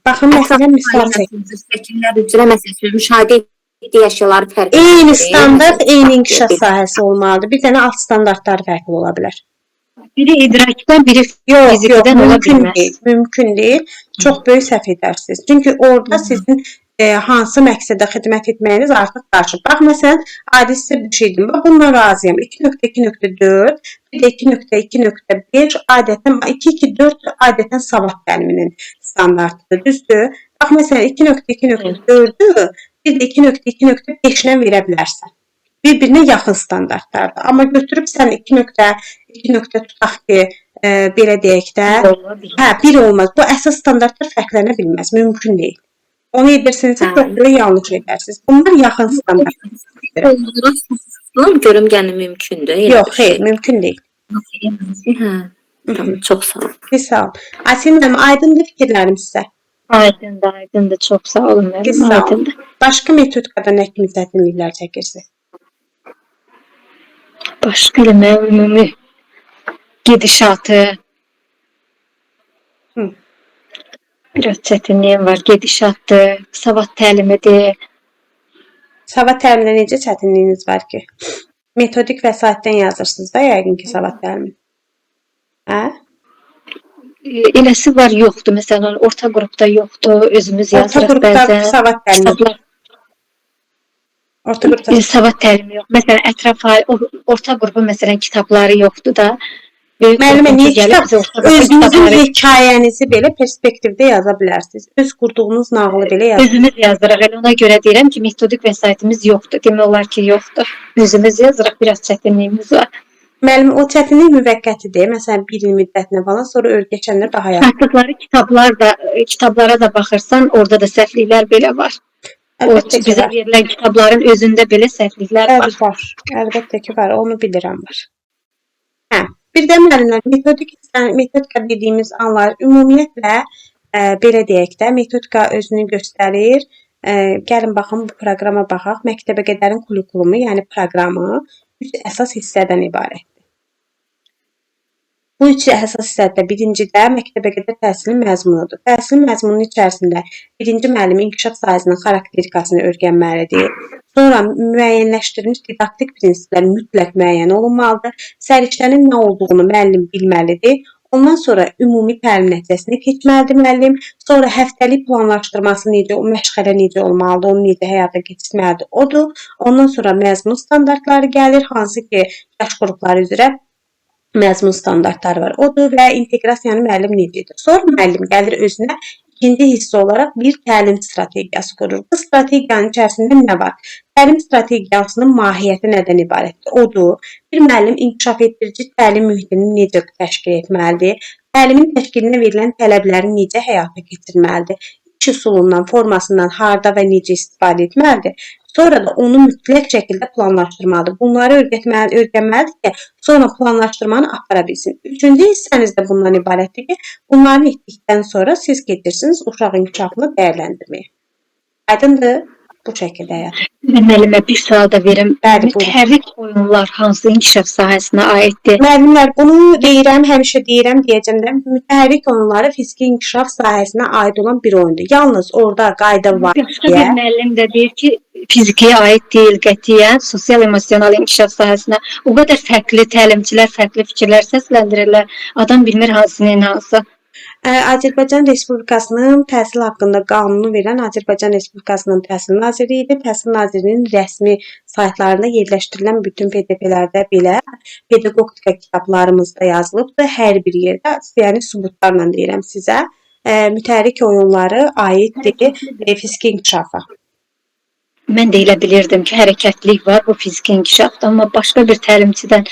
baxın məsələn misal çəkin. Şəkillər üzrə məsəl üçün müşahidə etdiyi əşyaları fərqli. Eyni standart, eyni inkişaf sahəsi olmalıdır. Bir dənə alt standartlar fərqli ola bilər. Biri idrakdan, biri fizikdən ola bilməz. Mümkün deyil. Çox böyük səhv edərsiniz. Çünki orada sizin hansı məqsədə xidmət etməyiniz artıq qarşı. Bax, məsələn, adi sizə bir şey deyim. Bununla razıyam. 2.2.4, bir də 2.2.5 adətən 2.2.4 adətən savad təliminin standartıdır, düzdür? Bax, məsələn, 2.2.4-ü bir də 2.2.5-lə verə bilərsən. Bir-birinə yaxın standartlardır. Amma götürüb sən 2.2 tutaq ki, belə deyək də, bir olmaz. Bu əsas standartlar fərqlənə bilməz, mümkün deyil. Onu edirsinizsə, çox böyük yanlış edərsiniz. Bunlar yaxın standartlar. Görüm yəni mümkündür. Yox, xeyr, mümkün deyil. Tamam, çox sağ olun. Sağ olun. Asil müəllim, aydındır fikirlərim sizə? Aydındır, çox sağ olun. Aydındır. Başqa metodikada nə kimi çətinliklər çəkirsiniz? Başqa eləmə, ümumi gedişatı. Biraz çətinliyim var. Gedişatdır, savad təlimidir. Savad təlimdə necə çətinliyiniz var ki? Metodik vəsaitdən yazırsınız da yəqin ki, savad təlimi. Eləsi var, yoxdur. Məsələn, orta qrupda yoxdur. Özümüz yazırıq bəzən. Orta qrupda savad təlimi. Orta qrupda savad təlimi yox. Məsələn, ətraf orta qrupun məsələn kitabları yoxdur da. Müəllimə, niyə kitab? Özünüzün hekayənizi belə perspektivdə yaza bilərsiniz. Öz qurduğunuz nağılı belə yazın. Özümüz yazırıq. Elə ona görə deyirəm ki, metodik vəsaitimiz yoxdur. Demək olar ki, yoxdur. Özümüz yazırıq, biraz çətinliyimiz var. Müəllim, o çətinlik müvəqqətidir. Məsələn, bir il müddətinə falan, sonra öyrəşənlər daha yaxşı. Çıxdıqları kitablara da baxırsan, orada da səhvliklər belə var. Bizə verilən kitabların özündə belə səhvliklər var. Əlbəttə ki, var. Onu bilirəm var. Bir də müəllimlər, metodika dediyimiz anlar ümumiyyətlə belə deyək də, metodika özünü göstərir. Gəlin baxın, bu proqrama baxaq. Məktəbə qədərin kurikulumu, yəni proqramı 3 əsas hissədən ibarətdir. Bu 3 əsas hissədə birincidə məktəbə qədər təhsilin məzmunudur. Təhsilin məzmununun içərisində birinci müəllim inkişaf sahəsinin xarakterikasını öyrənməlidir. Sonra müəyyənləşdirilmiş didaktik prinsiplər mütləq müəyyən olunmalıdır. Səriştənin nə olduğunu müəllim bilməlidir. Ondan sonra ümumi təlim nəticəsini keçməlidir müəllim. Sonra həftəlik planlaşdırması necə, məşğələ necə olmalıdır, onu necə həyata keçirməlidir, odur. Ondan sonra məzmun standartları gəlir, hansı ki, yaş qrupları üzrə məzmun standartları var, odur və inteqrasiyanı müəllim necədir. Sonra müəllim gəlir özünə ikinci hissə olaraq bir təlim strategiyası qurur. Bu strategiyanın içərisində nə var? Təlim strategiyasının mahiyyəti nədən ibarətdir? Odur, bir müəllim inkişaf etdirici təlim mühitini necə təşkil etməlidir? Təlimin təşkilinə verilən tələbləri necə həyata keçirməlidir? İş üsulundan, formasından harda və necə istifadə etməlidir? Sonra da onu mütləq şəkildə planlaşdırmalıdır. Bunları öyrənməlidir ki, sonra planlaşdırmanı apara bilsin. Üçüncü hissəniz də bundan ibarətdir ki, bunları etdikdən sonra siz gedirsiniz uşaq inkişafını dəyərləndirməyə. Aydındır? Bu şəkildə həyat. Müəllimə bir sual da verim. Mütəhərrik oyunlar hansı inkişaf sahəsinə aiddir? Müəllimlər, bunu deyirəm, həmişə deyirəm, deyəcəm də, mütəhərrik oyunları fiziki inkişaf sahəsinə aid olan bir oyundur. Yalnız orada qayda var deyə. Bir müəllim də deyir ki, fizikiyə aid deyil qətiyyən, sosial-emosional inkişaf sahəsinə. O qədər fərqli təlimçilər, fərqli fikirlər səsləndirirlər. Adam bilmir hansının hansı. Azərbaycan Respublikasının təhsil haqqında qanunu verən Azərbaycan Respublikasının Təhsil Nazirliyidir. Təhsil Nazirliyinin rəsmi saytlarında yerləşdirilən bütün PDF-lərdə belə pedaqogika kitablarımızda yazılıbdır. Hər bir yerdə, yəni sübutlarla deyirəm sizə, mütəhərrik oyunları aiddir fiziki inkişafa. Mən də elə bilirdim ki, hərəkətlilik var bu fiziki inkişafda, amma başqa bir təlimçidən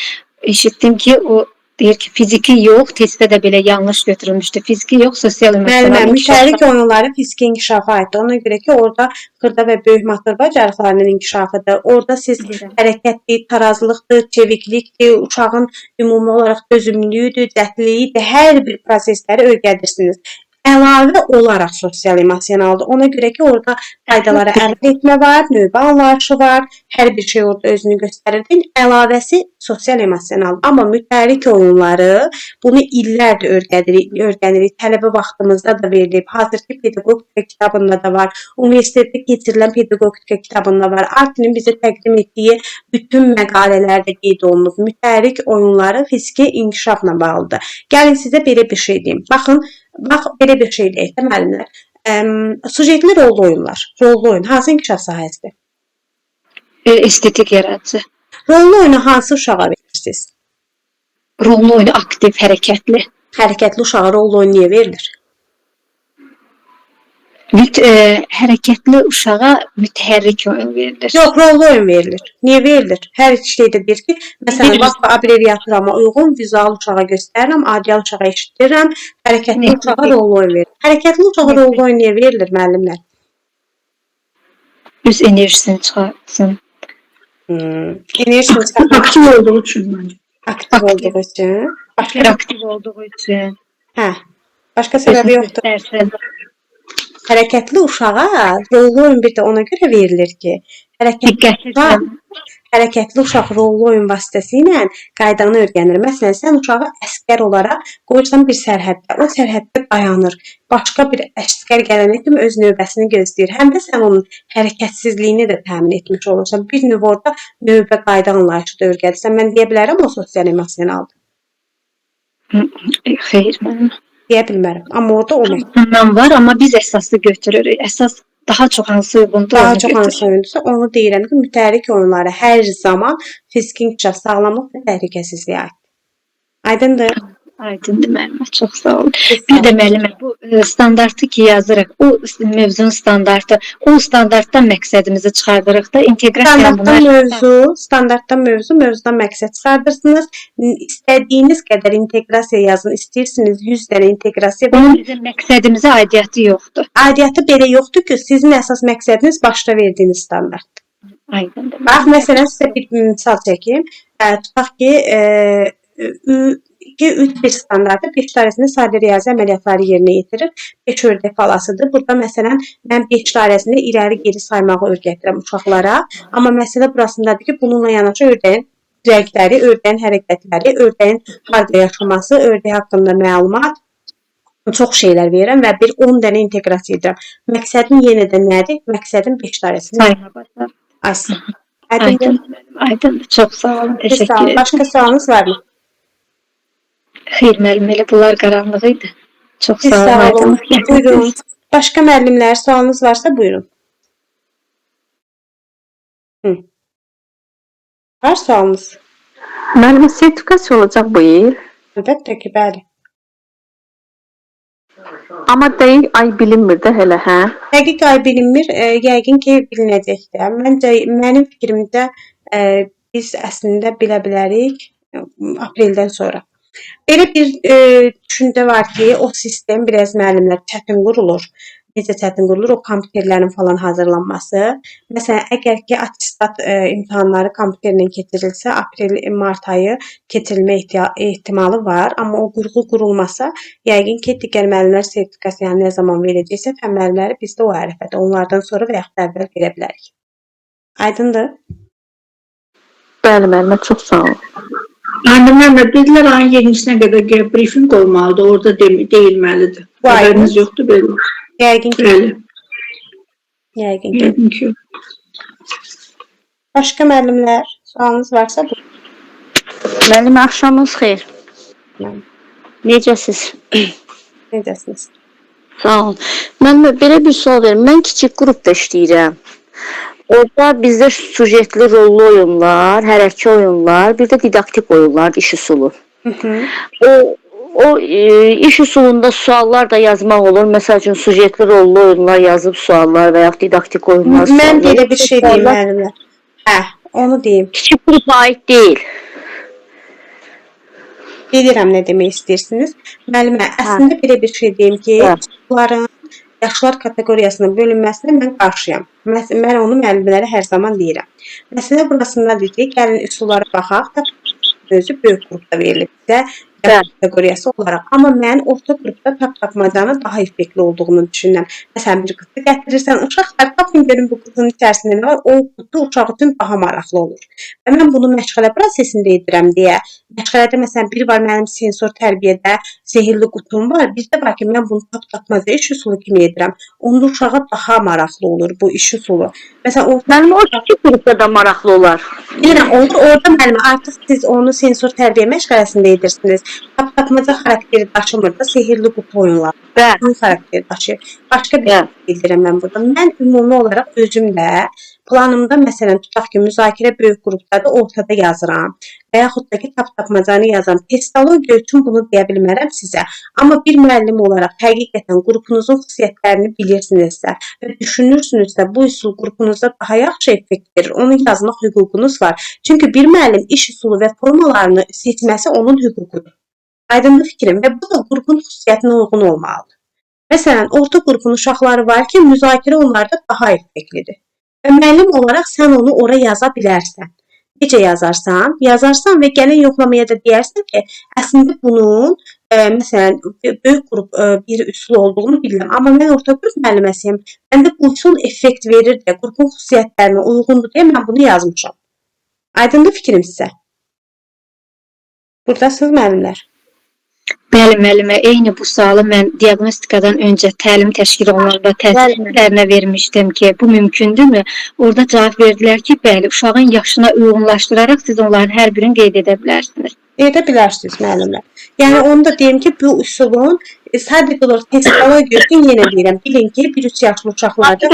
eşitdim ki, o deyir ki, fiziki yox, testdə də belə yanlış götürülmüşdü. Fiziki yox, sosial emosional Mütəhərrik oyunları fiziki inkişafa aiddir. Ona görə ki, orada xırda və böyük motor bacarıqlarının inkişafıdır. Orada siz hərəkətli, tarazlıqdır, çeviklikdir, uşağın ümumi olaraq dözümlülüyüdür, cəhdliyidir, hər bir prosesləri öyrədirsiniz. Əlavə olaraq sosial emosionaldır. Ona görə ki, orada qaydalara əməl etmə var, növbə anlayışı var, hər bir şey orada özünü göstərir. Əlavəsi sosial emosionaldır. Amma mütəhərrik oyunları bunu illərdir öyrənirik. Tələbə vaxtımızda da verilib. Hazırki pedaqogika kitabında da var. Universitetdə keçirilən pedaqogika kitabında var. Artinin bizə təqdim etdiyi bütün məqalələrdə qeyd olunub. Mütəhərrik oyunları fiziki inkişafla bağlıdır. Gəlin sizə belə bir şey deyim. Bax belə bir şey deyək də müəllimlər. Sujetli rollu oyunlar. Rollu oyun hansı inkişaf sahəsidir? estetik yaradıcı. Rollu oyunu hansı uşağa verirsiniz? Rollu oyunu aktiv, hərəkətli. Hərəkətli uşağa rollu oyun niyə verilir? Hərəkətli uşağa mütəhərrik oyun verilir. Yox, rollu oyun verilir. Niyə verilir? Hər iki şeydə deyir ki, məsələn, bax, abreviaturama uyğun vizual uşağa göstərirəm, adial uşağa eşitdirirəm, hərəkətli uşağa rollu oyun verilir. Hərəkətli uşağa rollu oyun niyə verilir, müəllimlər? Öz enerjisini çıxartsın. Enerjisini çıxartsın. Aktiv olduğu üçün məncə. Aktiv olduğu üçün. Aktiv olduğu üçün. Hə, başqa səbəbi yoxdur. Hərəkətli uşağa rollu oyun bir də ona görə verilir ki, hərəkətli uşaq rollu oyun vasitəsilə qaydanı öyrənir. Məsələn, sən uşağı əsgər olaraq qoyursan bir sərhəddə, o sərhəddə dayanır. Başqa bir əsgər gələnə kimi öz növbəsini gözləyir. Həm də sən onun hərəkətsizliyini də təmin etmiş olursan. Bir növ orada növbə qayda anlayışı da öyrədirsən. Mən deyə bilərəm o sosial emosionaldır. Xeyr, mən deyə bilmərəm. Amma orada o mənim var, amma biz əsası götürürük. Əsas daha çox hansı uyğundur, daha çox hansı oyundursa, onu deyirəm ki, mütəhərrik oyunları hər zaman fiziki inkişaf, sağlamlıq və təhlükəsizliyə aiddir. Aydındır? Aydındır müəllimə, çox sağ olun. Bir də müəllimə, bu standartı ki yazırıq, o mövzunun standartı, o standartdan məqsədimizi çıxardırıq da, inteqrasiya standartdan mövzudan məqsəd çıxardırsınız. İstədiyiniz qədər inteqrasiya yazın, istəyirsiniz 100 dənə inteqrasiya. Onun bizim məqsədimizə aidiyyatı yoxdur. Aidiyyatı belə yoxdur ki, sizin əsas məqsədiniz başda verdiyiniz standartdır. Aydındır. Bax, məsələn, sizə bir misal çəkim. Tutaq ki, 2-3-1 standartı 5 dairəsində sadə riyazi əməliyyatları yerinə yetirir. 5 ördək falasıdır. Burada məsələn mən 5 dairəsində iləri-geri saymağı öyrədirəm uşaqlara. Amma məsələ burasındadır ki, bununla yanaşı ördəyin rəngləri, ördəyin hərəkətləri, ördəyin harda yaşaması, ördək haqqında məlumat, çox şeylər verirəm və bir 10 dənə inteqrasiya edirəm. Məqsədim yenə də nədir? Məqsədim 5 dairəsində saymaq. Aydındır. Çox sağ olun. Təşəkkür ederim. Başqa sualınız varmı? Xeyr, müəllim, elə bunlar qaranlıq idi. Çox sağ olun. Buyurun. Başqa müəllimlər sualınız varsa buyurun. Var sualınız? Müəllimə, sertifikasiya olacaq bu il. Əlbəttə ki, bəli. Amma dəqiq ay bilinmir də hələ, hə? Dəqiq ay bilinmir, yəqin ki, bilinəcəkdir. Mənim fikrimdə biz əslində bilə bilərik apreldən sonra. Belə bir düşüncə var ki, o sistem biraz müəllimlər çətin qurulur. Necə çətin qurulur? O kompüterlərin falan hazırlanması. Məsələn, əgər ki, attestat imtahanları kompüterlə keçirilsə, aprel-mart ayı keçirilmə ehtimalı var. Amma o qurğu qurulmasa, yəqin ki, digər müəllimlər sertifikasiyanı nə zaman verəcəksə, fən müəllimləri bizdə o ərəfədə. Onlardan sonra və yaxud da əvvəl verə bilərik. Aydındır? Bəli, müəllimə, çox sağ olun. Müəllimə, dedilər ayın 7-sinə qədər briefing olmalıdır, orada deyilməlidir. Xəbəriniz yoxdur belə? Yəqin ki. Bəli. Yəqin ki. Başqa müəllimlər, sualınız varsa bu. Müəllimə, axşamınız xeyir. Necəsiz? Necəsiniz? Sağ ol. Mən belə bir sual verim. Mən kiçik qrupda işləyirəm. Orada bizdə sujetli rollu oyunlar, hərəki oyunlar, bir də didaktik oyunlar, iş üsulu. O iş üsulunda suallar da yazmaq olur. Məsəl üçün sujetli rollu oyunlar yazıb suallar və ya didaktik oyunlar. Mən belə bir şey deyim müəllimlər. Hə, onu deyim. Kiçik qrupa aid deyil. Bilirəm nə demək istəyirsiniz. Müəllimə, əslində belə bir şey deyim ki, bunların yaşlar kateqoriyasına bölünməsinə mən qarşıyam. Mən onu müəllimlərə hər zaman deyirəm. Məsələ burasındadır ki, gəlin üsullara baxaq da özü böyük qrupda verilib bizə kateqoriyası olaraq. Amma mən orta qrupda tapmacanın daha effektli olduğunu düşünürəm. Məsələn, bir qızı gətirirsən, uşaqlar tapın görün bu qızın içərisində nə var, o qutu uşaq üçün daha maraqlı olur. Və mən bunu məşğələ prosesində edirəm deyə, məşğələdə məsələn, biri var mənim sensor tərbiyədə sehirli qutum var, bir də var ki, mən bunu tapmaca iş üsulu kimi edirəm. Onda uşağa daha maraqlı olur bu iş üsulu. Məsələn, mənim o kiçik qrupda da maraqlı olar. Bilirəm, orada müəllimə artıq siz onu sensor tərbiyə məşğələsində edirsiniz. Tapmaca xarakteri daşımır da sehirli qutu oyunlar. Bəli, xarakteri daşıyır. Başqa bir şey bildirəm mən burada. Mən ümumi olaraq özüm də planımda məsələn tutaq ki, müzakirə böyük qrupda da ortada yazıram. Və yaxud da ki, tapmacanı yazıram. Testologiya üçün bunu deyə bilmərəm sizə. Amma bir müəllim olaraq həqiqətən qrupunuzun xüsusiyyətlərini bilirsinizsə və düşünürsünüzsə bu üsul qrupunuzda daha yaxşı effekt verir. Onu yazmaq hüququnuz var. Çünki bir müəllim iş üsulu və formalarını seçməsi onun hüququdur. Aydınlı fikrim və bu da qrupun xüsusiyyətinə uyğun olmalıdır. Məsələn, orta qrupun uşaqları var ki, müzakirə onlarda daha effektlidir. Və müəllim olaraq sən onu ora yaza bilərsən. Necə yazarsan və gəlin yoxlamaya da deyərsən ki, əslində bunun məsələn, böyük qrup bir üsul olduğunu bilirəm. Amma mən orta qrup müəlliməsiyəm. Məndə bu üsul effekt verir deyə, qrupun xüsusiyyətlərinə uyğundur deyə mən bunu yazmışam. Aydınlı fikrim sizə. Buradasınız müəllimlər. Bəli, müəllimə, eyni bu sualı mən diaqnostikadan öncə təlim təşkil olunanda təsirlərinə vermişdim ki, bu mümkündürmü? Orada cavab verdilər ki, bəli, uşağın yaşına uyğunlaşdıraraq siz onların hər birini qeyd edə bilərsiniz. Edə bilərsiniz müəllimlər. Yəni onu da deyim ki, bu üsulun sadəcə olaraq testologiya üçün yenə deyirəm. Bilin ki, 1-3 yaşlı uşaqlarda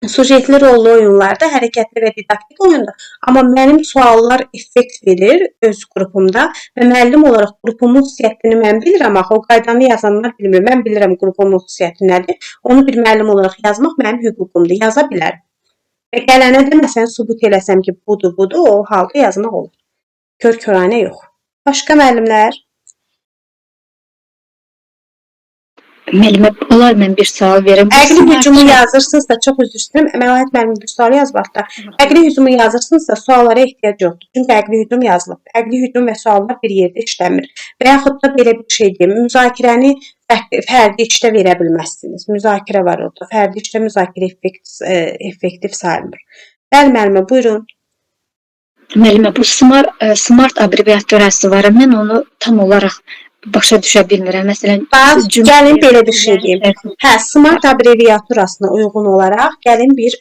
sujetli rollu oyunlarda, hərəkətli və didaktik oyundur. Amma mənim suallar effekt verir öz qrupumda və müəllim olaraq qrupumun xüsusiyyətini mən bilirəm. Axı o qaydanı yazanlar bilmir. Mən bilirəm qrupumun xüsusiyyəti nədir. Onu bir müəllim olaraq yazmaq mənim hüququmdur. Yaza bilərəm. Və gələnə də məsələn sübut eləsəm ki, budur, o halda yazmaq olur. Kör-köranə yox. Başqa müəllimlər? Müəllimə, olar mən bir sual verim. Əqli hücumu yazırsınızsa, çox üzr istəyirəm, Məlahət müəllim bir sual yazmaqda. Əqli hücumu yazırsınızsa, suallara ehtiyac yoxdur. Çünki əqli hücum yazılıb. Əqli hücum və suallar bir yerdə işləmir. Və yaxud da belə bir şey deyim, müzakirəni fərdi işdə verə bilməzsiniz. Müzakirə var orada. Fərdi işdə müzakirə effektiv sayılmır. Bəli, müəllimə, buyurun. Müəllimə, bu smart abreviaturası var. Mən onu tam olaraq başa düşə bilmirəm. Məsələn, gəlin belə bir şey deyim. Hə, smart abreviaturasına uyğun olaraq gəlin bir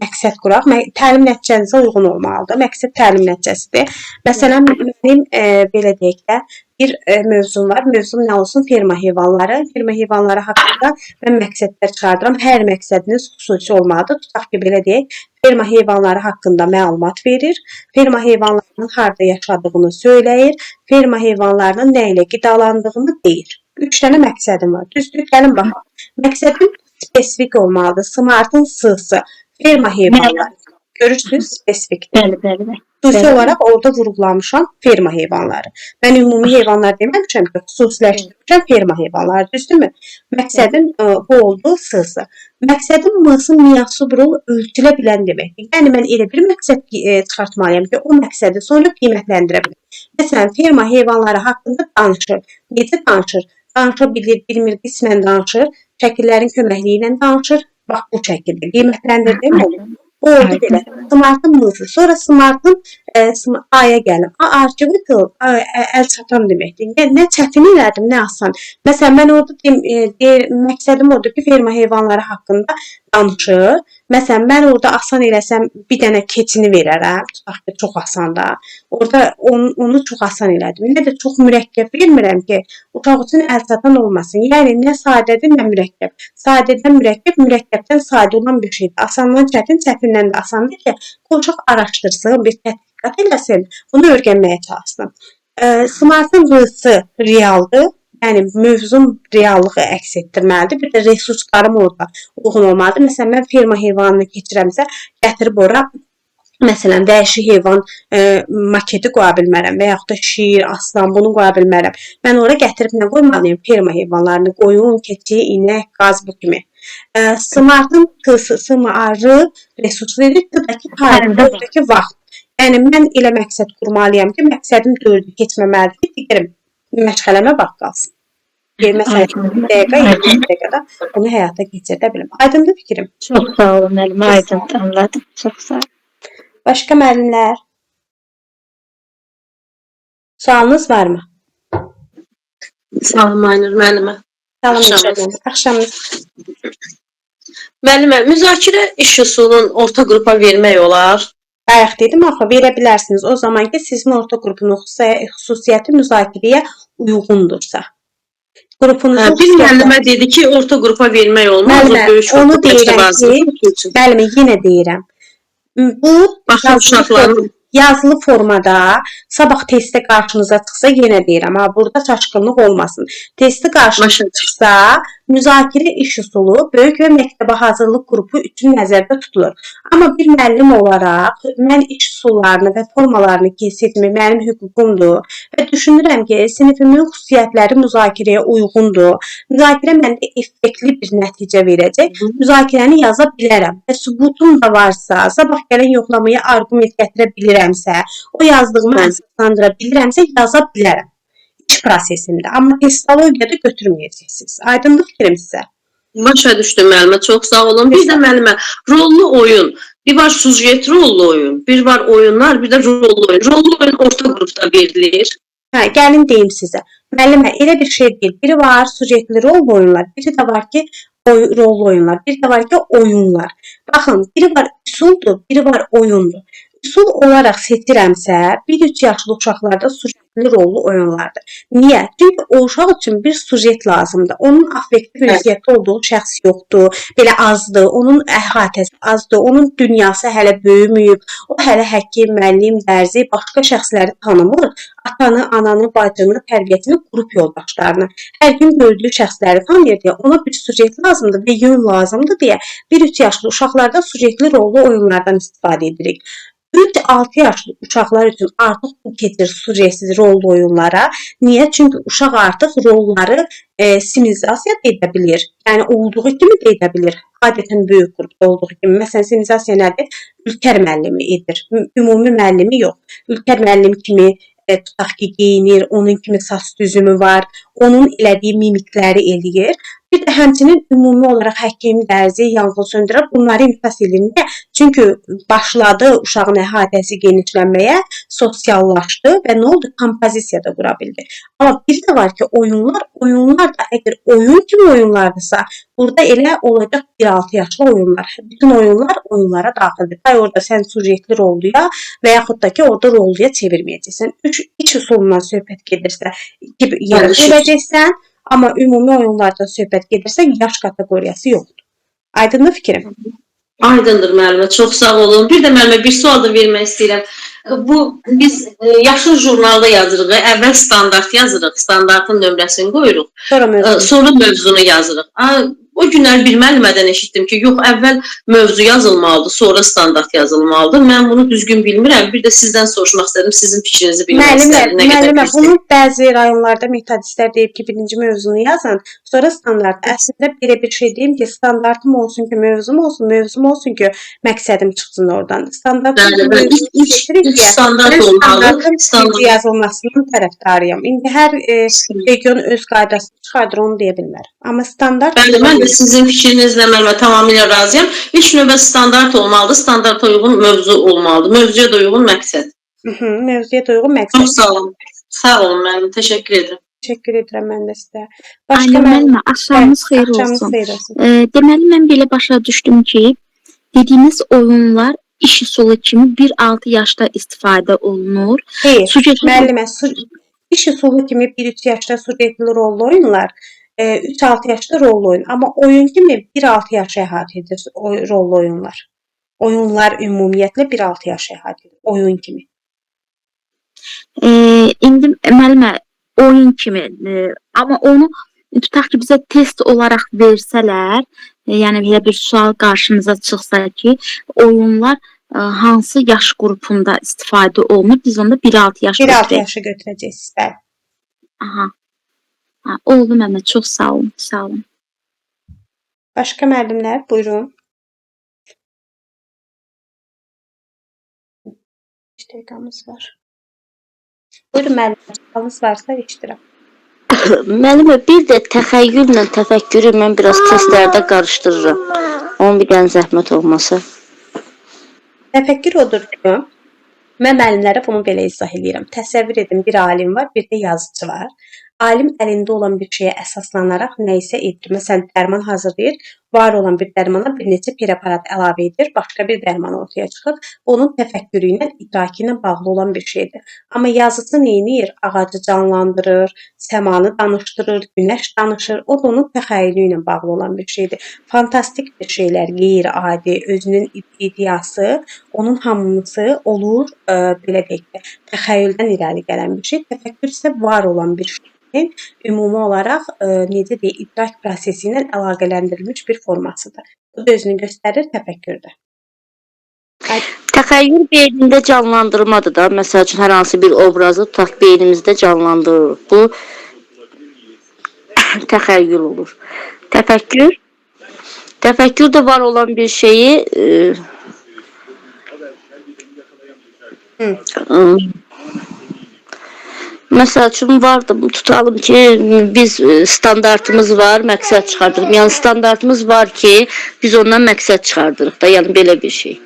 məqsəd quraq. Təlim nəticənizə uyğun olmalıdır. Məqsəd təlim nəticəsidir. Məsələn, mənim belə deyək də bir mövzum var. Mövzum nə olsun? Ferma heyvanları. Ferma heyvanları haqqında mən məqsədlər çıxardıram. Hər məqsədiniz xüsusi olmalıdır. Tutaq ki, belə deyək, ferma heyvanları haqqında məlumat verir. Ferma heyvanlarının harda yaşadığını söyləyir. Ferma heyvanlarının nə ilə qidalandığını deyir. 3 dənə məqsədim var. Düzdür, gəlin baxaq. Məqsədim spesifik olmalıdır. Smartın S-sı. Ferma heyvanları. Görürsünüz, spesifikdir. Bəli. Xüsusi olaraq orada vurğulamışam ferma heyvanları. Mən ümumi heyvanlar deməmişəm ki, xüsusiləşdirmişəm ferma heyvanları, düzdürmü? Məqsədim bu oldu S-sı. Məqsədim M-sı miyasu-brul ölçülə bilən deməkdir. Yəni, mən elə bir məqsəd çıxartmalıyam ki, o məqsədi sonra qiymətləndirə bilim. Məsələn, ferma heyvanları haqqında danışır. Necə danışır? Danışa bilir, bilmir, qismən danışır. Şəkillərin köməkliyi ilə danışır. Bax, bu şəkildir. Qiymətləndirdim olur. O oldu belə. Smartın M-sı. Sonra Smartın A-ya gəlim. Article əl çatan deməkdir. Nə çətin elədim, nə asan. Məsələn, mən orada məqsədim odur ki, ferma heyvanları haqqında danışır. Məsələn, mən orada asan eləsəm bir dənə keçini verərəm. Tutaq ki, çox asan da. Orada onu çox asan elədim. Nə də çox mürəkkəb vermirəm ki, uşaq üçün əl çatan olmasın. Yəni nə sadədir, nə mürəkkəb. Sadədən mürəkkəb, mürəkkəbdən sadə olan bir şeydir. Asandan çətin, çətindən də asandır ki, uşaq araşdırsın, bir tədqiqat eləsin, bunu öyrənməyə çalışsın. Smartın rısı realdır. Yəni mövzun reallığı əks etdirməlidir. Bir də resurslarım orada uyğun olmalıdır. Məsələn, mən ferma heyvanını keçirəmsə, gətirib ora məsələn, dəyişik heyvan maketi qoya bilmərəm və yaxud da şir, aslan bunu qoya bilmərəm. Mən ora gətirib nə qoymalıyım? Ferma heyvanlarını, qoyun, keçi, inək, qaz bu kimi. Smartın smarı resurs verir, buradakı tarix, buradakı vaxt. Yəni mən elə məqsəd qurmalıyam ki, məqsədim 4-ü keçməməlidir, digərim məşğələmə bax qalsın. Məsələn, dəqiqə, 20 dəqiqədə bunu həyata keçirdə bilim. Aydındır fikrim? Çox sağ olun müəllimə, aydın anladım. Çox sağ olun. Başqa müəllimlər? Sualınız varmı? Salam Aynur müəllimə. Salam Axşamınız. inşallah. Axşamınız. Müəllimə, müzakirə iş üsulun orta qrupa vermək olar. Bayaq dedim axı, verə bilərsiniz. O zaman ki, sizin orta qrupunun xüsusiyyəti müzakirəyə uyğundursa. Qrupunuzun Bir müəllimə dedi ki, orta qrupa vermək olmaz. müəllimə, onu deyirəm ki, müəllimə, yenə deyirəm. Bu yazılı formada sabah testdə qarşınıza çıxsa yenə deyirəm, ha burada çaşqınlıq olmasın. Testdə qarşınıza çıxsa müzakirə iş usulu böyük və məktəbə hazırlıq qrupu üçün nəzərdə tutulur. Amma bir müəllim olaraq mən iş usullarını və formalarını keş etmək mənim hüququmdur və düşünürəm ki, sinifimin xüsusiyyətləri müzakirəyə uyğundur. Müzakirə məndə effektli bir nəticə verəcək. Müzakirəni yaza bilərəm və sübutum da varsa, sabah gələn yoxlamaya arqument gətirə bilirəmsə, o yazdığımı əsaslandıra bilirəmsə, yaza bilərəm iş prosesində. Amma testologiyada götürməyəcəksiniz. Aydınlıq fikrim sizə. Başa düşdüm müəllimə, çox sağ olun. Bir də müəllimə, rollu oyun. Bir var sujet rollu oyun, bir var oyunlar, bir də rollu oyun. Rollu oyun orta qrupda verilir. Gəlin deyim sizə. Müəllimə, elə bir şey deyil. Biri var sujetli rollu oyunlar, biri də var ki, rollu oyunlar, biri də var ki, oyunlar. Baxın, biri var üsuldur, biri var oyundur. Üsul olaraq seçirəmsə, 1-3 yaşlı uşaqlarda sujetli rollu oyunlardır. Niyə? Çünki o uşaq üçün bir sujet lazımdır. Onun affektiv ünsiyyətli olduğu şəxs yoxdur, belə azdır, onun əhatəsi azdır, onun dünyası hələ böyüməyib, o hələ həkim, müəllim, dərzi, başqa şəxsləri tanımır. Atanı, ananı, bacını, tərbiyətini, qrup yoldaşlarını, hər gün gördüyü şəxsləri tanıyır deyə ona bir sujet lazımdır və yön lazımdır deyə 1-3 yaşlı uşaqlarda sujetli rollu oyunlardan istifadə edirik. 3-6 yaşlı uşaqlar üçün artıq bu keçir sujetsiz rollu oyunlara. Niyə? Çünki uşaq artıq rolları simulasiya edə bilir. Yəni olduğu kimi də edə bilir. Adətən böyük qrupda olduğu kimi. Məsələn, simulasiya nədir? Ülkər müəllimi edir. Ümumi müəllimi yox. Ülkər müəllim kimi tutaq ki, geyinir, onun kimi saç düzümü var, onun elədiyi mimikləri eləyir. Bir də həmçinin ümumi olaraq həkim, dərzi, yanğın söndürər bunları imtas edir. Çünki başladı uşağın əhatəsi genişlənməyə, sosiallaşdı və nə oldu? Kompozisiya da qura bildi. Amma bir də var ki, oyunlar da əgər oyun kimi oyunlardırsa, burada elə olacaq 1-6 yaşlı oyunlar. Bütün oyunlar oyunlara daxildir. Orada sən sujetli rolluya və yaxud da ki, orada rolluya çevirməyəcəksən. İç usulundan söhbət gedirsə, yəni verəcəksən, amma ümumi oyunlardan söhbət gedirsə, yaş kateqoriyası yoxdur. Aydındır fikrim? Aydındır müəllimə, çox sağ olun. Bir də müəllimə bir sual da vermək istəyirəm. Biz yaşın jurnalda yazırıq, əvvəl standart yazırıq, standartın nömrəsini qoyuruq, sonra mövzunu yazırıq. O günlər bir müəllimədən eşitdim ki, yox, əvvəl mövzu yazılmalıdır, sonra standart yazılmalıdır. Mən bunu düzgün bilmirəm. Bir də sizdən soruşmaq istədim, sizin fikrinizi bilmək istədim. Müəllimə, bunu bəzi rayonlarda metodistlər deyib ki, birinci mövzunu yazın, sonra standart. Əslində belə bir şey deyim ki, standartım olsun ki, mövzum olsun ki, məqsədim çıxsın oradan. Standartım standart olmalı. Standart yazılmasının tərəfdarıyam. İndi hər region öz qaydasını çıxardır, onu deyə bilmərəm. Amma standart... Mən də sizin fikrinizlə müəllimə tamamilə razıyam. İlk növbə standart olmalıdır, standarta uyğun mövzu olmalıdır, mövzuya da uyğun məqsəd. Mövzuya uyğun məqsəd. Çox sağ olun. Sağ olun müəllim, təşəkkür edirəm. Təşəkkür edirəm mən də sizə. Aynur müəllimə, axşamınız xeyir Axşamınız olsun. xeyir olsun. Deməli, mən belə başa düşdüm ki, dediyiniz oyunlar iş üsulu kimi 1-6 yaşda istifadə olunur. Xeyr, Sujetli müəllimə, iş üsulu kimi 1-3 yaşda sujetli rollu oyunlar, 3-6 yaşda rollu oyun. Amma oyun kimi 1-6 yaşı əhatə edir rollu oyunlar. Oyunlar ümumiyyətlə 1-6 yaşı əhatə edir. Oyun kimi. indi müəllimə oyun kimi, amma onu tutaq ki, bizə test olaraq versələr, yəni belə bir sual qarşımıza çıxsa ki, oyunlar hansı yaş qrupunda istifadə olunur? Biz onda 1-6 yaş 1-6 yaşı götürəcəksiniz, bəli. Aha. Ha, oldu müəllimə, çox sağ olun, sağ olun. Başqa müəllimlər, buyurun. 5 dəqiqəmiz var. Buyurun müəllim, sualınız varsa eşidirəm. Müəllimə, bir də təxəyyüllə təfəkkürü mən biraz testlərdə qarışdırıram. Onun bir dənə zəhmət olmasa. Təfəkkür odur ki, mən müəllimlərə bunu belə izah edirəm. Təsəvvür edin, bir alim var, bir də yazıcı var. Alim əlində olan bir şeyə əsaslanaraq nə isə edir. Məsələn, dərman hazırlayır, var olan bir dərmana bir neçə preparat əlavə edir, başqa bir dərman ortaya çıxır. Onun təfəkkürü ilə, idraki ilə bağlı olan bir şeydir. Amma yazıcı nə edir? Ağacı canlandırır, səmanı danışdırır, günəş danışır. O da onun təxəyyülü ilə bağlı olan bir şeydir. Fantastik bir şeylər, qeyri-adi, özünün ideyası, onun hamısı olur, belə deyək də, təxəyyüldən irəli gələn bir şey. Təfəkkür isə var olan bir şey. Ümumi olaraq necə deyək, idrak prosesi ilə əlaqələndirilmiş bir formasıdır. Bu da özünü göstərir təfəkkürdə. Təxəyyül beynində canlandırmadır da. Məsəl üçün, hər hansı bir obrazı tutaq beynimizdə canlandırırıq. Bu təxəyyül olur. Təfəkkür də var olan bir şeyi məsəl üçün vardı, tutalım ki, biz standartımız var, məqsəd çıxardırıq. Yəni standartımız var ki, biz ondan məqsəd çıxardırıq da, yəni belə bir şey.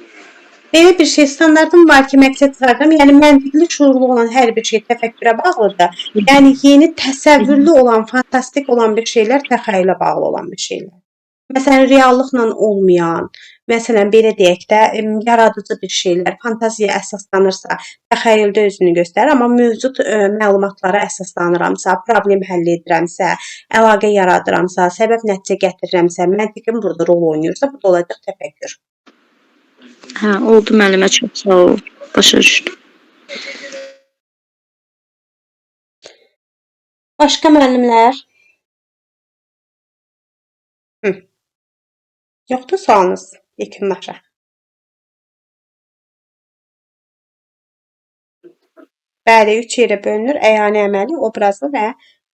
Belə bir şey, standartım var ki, məqsəd çıxardım. Yəni məntiqli, şuurlu olan hər bir şey təfəkkürə bağlıdır. Yəni yeni təsəvvürlü olan, fantastik olan bir şeylər təxəyyülə bağlı olan bir şeylər. Məsələn, reallıqla olmayan, məsələn, belə deyək də, yaradıcı bir şeylər, fantaziyaya əsaslanırsa, təxəyyüldə özünü göstərir, amma mövcud məlumatlara əsaslanıramsa, problem həll edirəmsə, əlaqə yaradıramsa, səbəb nəticə gətirirəmsə, məntiqim burada rol oynayırsa, bu da olacaq təfəkkür. Hə, oldu müəllimə, çox sağ ol. Başa düşdüm. Başqa müəllimlər? Yoxdur sualınız? Yekunlaşaq. Bəli, 3 yerə bölünür. Əyani əməli, obrazlı və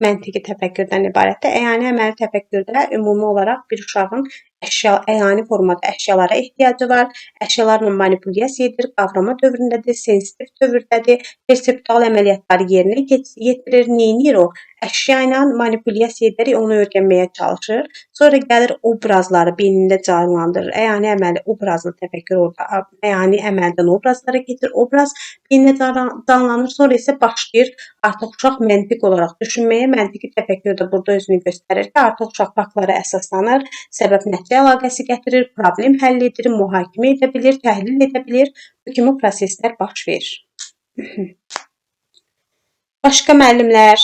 məntiqi təfəkkürdən ibarətdir. Əyani əməli təfəkkürdə ümumi olaraq bir uşağın əyani formada əşyalara ehtiyacı var, əşyalarla manipulyasiya edir, qavrama dövründədir, sensitiv dövrdədir, perseptual əməliyyatları yerinə yetirir, neyinir o? Əşya ilə manipulyasiya edərək onu öyrənməyə çalışır. Sonra gəlir obrazları beynində canlandırır. Əyani əməli, obrazlı təfəkkür orada. Əyani əməldən obrazlara getir, obraz beynində canlanır. Sonra isə başlayır artıq uşaq məntiq olaraq düşünməyə. Məntiqi təfəkkür də burada özünü göstərir ki, artıq uşaq faktlara əsaslanır, səbəb-nəticə əlaqəsi gətirir, problem həll edir, mühakimə edə bilir, təhlil edə bilir. Bu kimi proseslər baş verir. Başqa müəllimlər,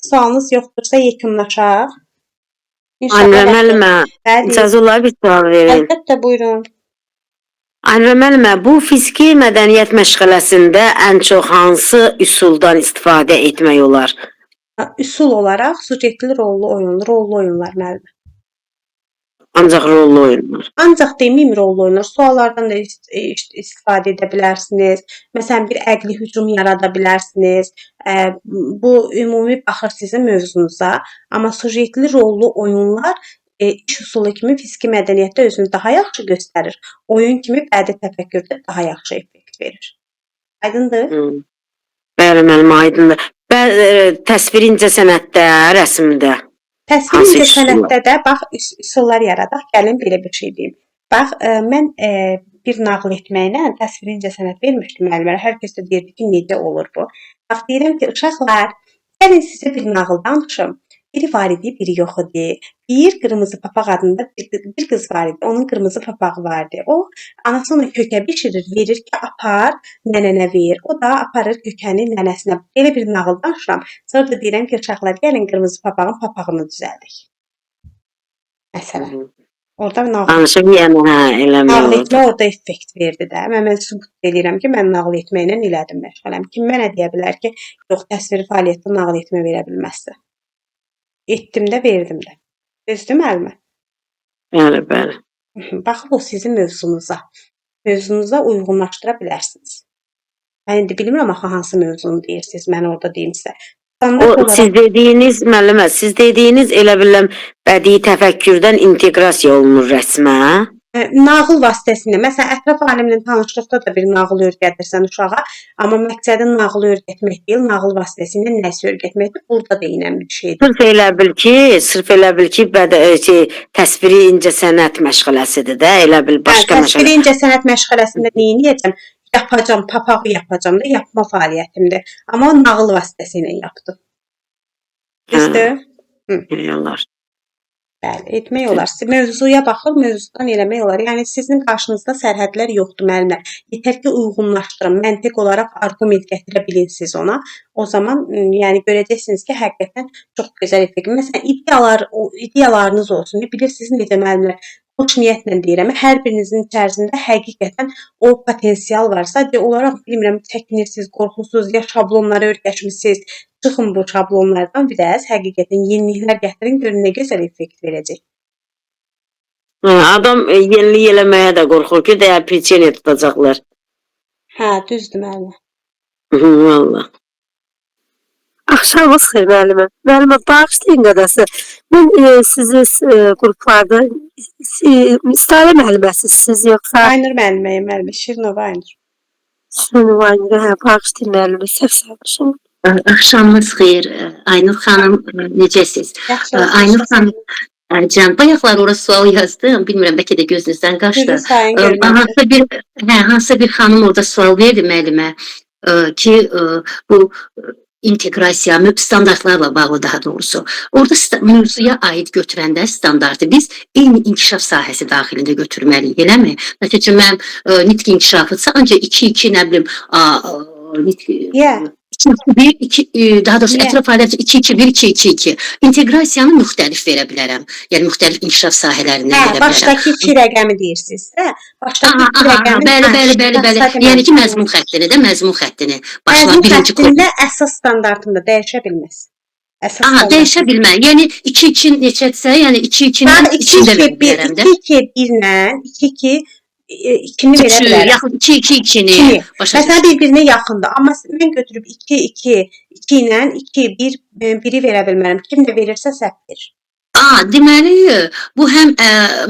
sualınız yoxdursa yekunlaşaq. Aynur müəllimə, icazə olar bir sual verin. Əlbəttə, buyurun. Aynur müəllimə, bu fiziki mədəniyyət məşğələsində ən çox hansı üsuldan istifadə etmək olar? Üsul olaraq sujetli rollu oyunlar müəllimə. Ancaq rollu oyunlar. Ancaq deməyim rollu oyunlar, suallardan da istifadə edə bilərsiniz. Məsələn, bir əqli hücum yarada bilərsiniz. Bu ümumi baxır sizin mövzunuza. Amma sujetli rollu oyunlar iş usulu kimi fiziki mədəniyyətdə özünü daha yaxşı göstərir. Oyun kimi bədii təfəkkürdə daha yaxşı effekt verir. Aydındır? Bəli, müəllimə, aydındır. Təsvir incəsənətdə, rəsmdə. Təsvir incəsənətdə də bax üsullar yaradaq. Gəlin belə bir şey deyim. Bax, mən bir nağıl etməklə təsviri incəsənət vermişdim müəllimlərə. Hər kəs də deyirdi ki, necə olur bu? Bax deyirəm ki, uşaqlar, gəlin sizə bir nağıl danışım. Biri var idi, biri yox idi. Bir qırmızı papaq adında bir qız var idi. Onun qırmızı papağı vardı. O anası ona kökə bişirir, verir ki, apar, nənənə ver. O da aparır kökəni nənəsinə. Belə bir nağıl danışıram. Sonra da deyirəm ki, uşaqlar, gəlin qırmızı papağın papağını düzəldik. Məsələn, orada nağıl Danışıb yəni hə, eləmək nağıl olur. etmə orada effekt verdi də. Mən sübut edirəm ki, mən nağıl etməklə elədim məşğələm. Kim mənə deyə bilər ki, yox, təsviri fəaliyyətdə nağıl etmə verə bilməzsə. Etdim də, verdim də. Düzdür müəllimə? Bəli, bəli. Baxıb o sizin mövzunuza uyğunlaşdıra bilərsiniz. Mən indi bilmirəm axı hansı mövzunu deyirsiniz, mən orada deyim sizə. O siz dediyiniz müəllimə, siz dediyiniz elə biləm bədii təfəkkürdən inteqrasiya olunur rəsmə. Nağıl vasitəsilə, məsələn, ətraf aləmlə tanışlıqda da bir nağıl öyrədirsən uşağa, amma məqsədin nağıl öyrətmək deyil, nağıl vasitəsilə nəsə öyrətməkdir. Burada da eynən bir şeydir. Sırf elə bil ki, təsviri incəsənət məşğələsidir də, elə bil başqa məşğələ. Təsviri incəsənət məşğələsində nə edəcəm? Yapacam, papağı yapacam da, yapma fəaliyyətimdir. Amma o nağıl vasitəsilə yapdım. Düzdür? Eyvallah. Bəli, etmək olar. Mövzuya baxır, mövzudan eləmək olar. Yəni sizin qarşınızda sərhədlər yoxdur müəllimlər. Yetər ki, uyğunlaşdırın, məntiq olaraq arqument gətirə bilirsiniz ona. O zaman yəni görəcəksiniz ki, həqiqətən çox gözəl effekt. Məsələn, ideyalarınız olsun. Bilirsiniz necə müəllimlər? Xoş niyyətlə deyirəm. Hər birinizin içərisində həqiqətən o potensial var. Sadəcə olaraq bilmirəm, çəkinirsiniz, qorxursuz, ya şablonları öyrəşmisiniz. Çıxın bu şablonlardan biraz, həqiqətən yeniliklər gətirin, görün nə gözəl effekt verəcək. Adam yenilik eləməyə də qorxur ki, deyər peçeniya tutacaqlar. Hə, düzdür müəllimə. Vallahi. Axşamınız xeyir müəllimə. Müəllimə, bağışlayın qədəsə. Mən sizi qruplarda İstare müəlliməsiz yoxsa? Aynur müəlliməyim, müəllimə. Şirinova Aynur. Şirinova Aynur, hə, bağışlayın müəllimə. Səhv salmışım. Axşamınız xeyir. Aynur xanım, necəsiz? Aynur xanım, can, bayaqlar ora sual yazdım. Bilmirəm, bəlkə də gözünüzdən qaçdı. Hansısa bir xanım orada sual verdi müəllimə ki, bu inteqrasiya, standartlarla bağlı daha doğrusu. Orada mövzuya aid götürəndə standartı biz eyni inkişaf sahəsi daxilində götürməliyik, eləmi? Məsəl üçün, mən nitq inkişafıdsa, ancaq 2-2, nə bilim, daha doğrusu ətraf aləmdə 2-2-1, 2-2-2. İnteqrasiyanı müxtəlif verə bilərəm. Yəni, müxtəlif inkişaf sahələrindən verə bilərəm. Başdakı 2 rəqəmi deyirsiniz, hə? Başdakı 2 rəqəmi... Bəli. Yəni ki, məzmun xəttini də, məzmun xəttini. Məzmun xəttində əsas standartında dəyişə bilməz. Dəyişə bilməz. Yəni, 2-2 neçədirsə, yəni 2-2-nin içində verə bilərəm də. 2-2-1-lə 2-2-2-ni verə bilərəm. Yaxın 2-2-2-ni. Məsələn, bir-birinə yaxındır. Amma mən götürüb 2-2-2 ilə 2-1-1-i verə bilmərəm. Kim də verirsə səhv verir. Deməli, bu həm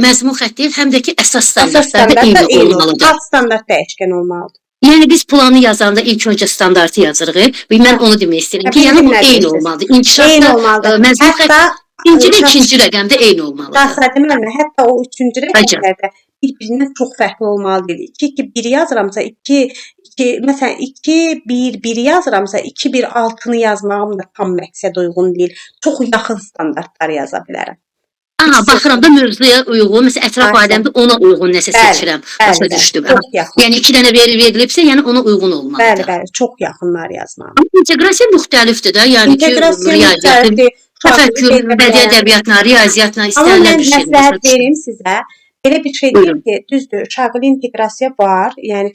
məzmun xətt deyil, həm də ki, əsas standartlarda eyni olmalıdır. Alt standart dəyişkən olmalıdır. Yəni, biz planı yazanda ilk öncə standartı yazırıq və mən onu demək istəyirəm ki, yəni, bu eyni olmalıdır. İnkişafda məzmun xətt ikinci rəqəmdə eyni olmalıdır. Şahzadə müəllimə, hətta o üçüncü rəqəmlərdə bir-birindən çox fərqli olmalı deyil. 2-2-1 yazıramsa, məsələn, 2-1-1 yazıramsa, 2-1-6-nı yazmağım da tam məqsəd uyğun deyil. Çox yaxın standartlar yaza bilərəm. Baxıram da mövzuya uyğun, məsələn, ətraf aləmdə ona uyğun nəsə seçirəm. Başa düşdüm. Yəni, 2 dənə verilibsə, yəni ona uyğun olmalıdır. Bəli, çox yaxınlar yazmalı. İnteqrasiya müxtəlifdir də, yəni ki, riyaziyyatın, təfəkkür, bədii ədəbiyyatla, riyaziyyatla istənilən bir şey. Amma mən məsləhət verim sizə. Belə bir şey deyil ki, düzdür, uşaqlı inteqrasiya var, yəni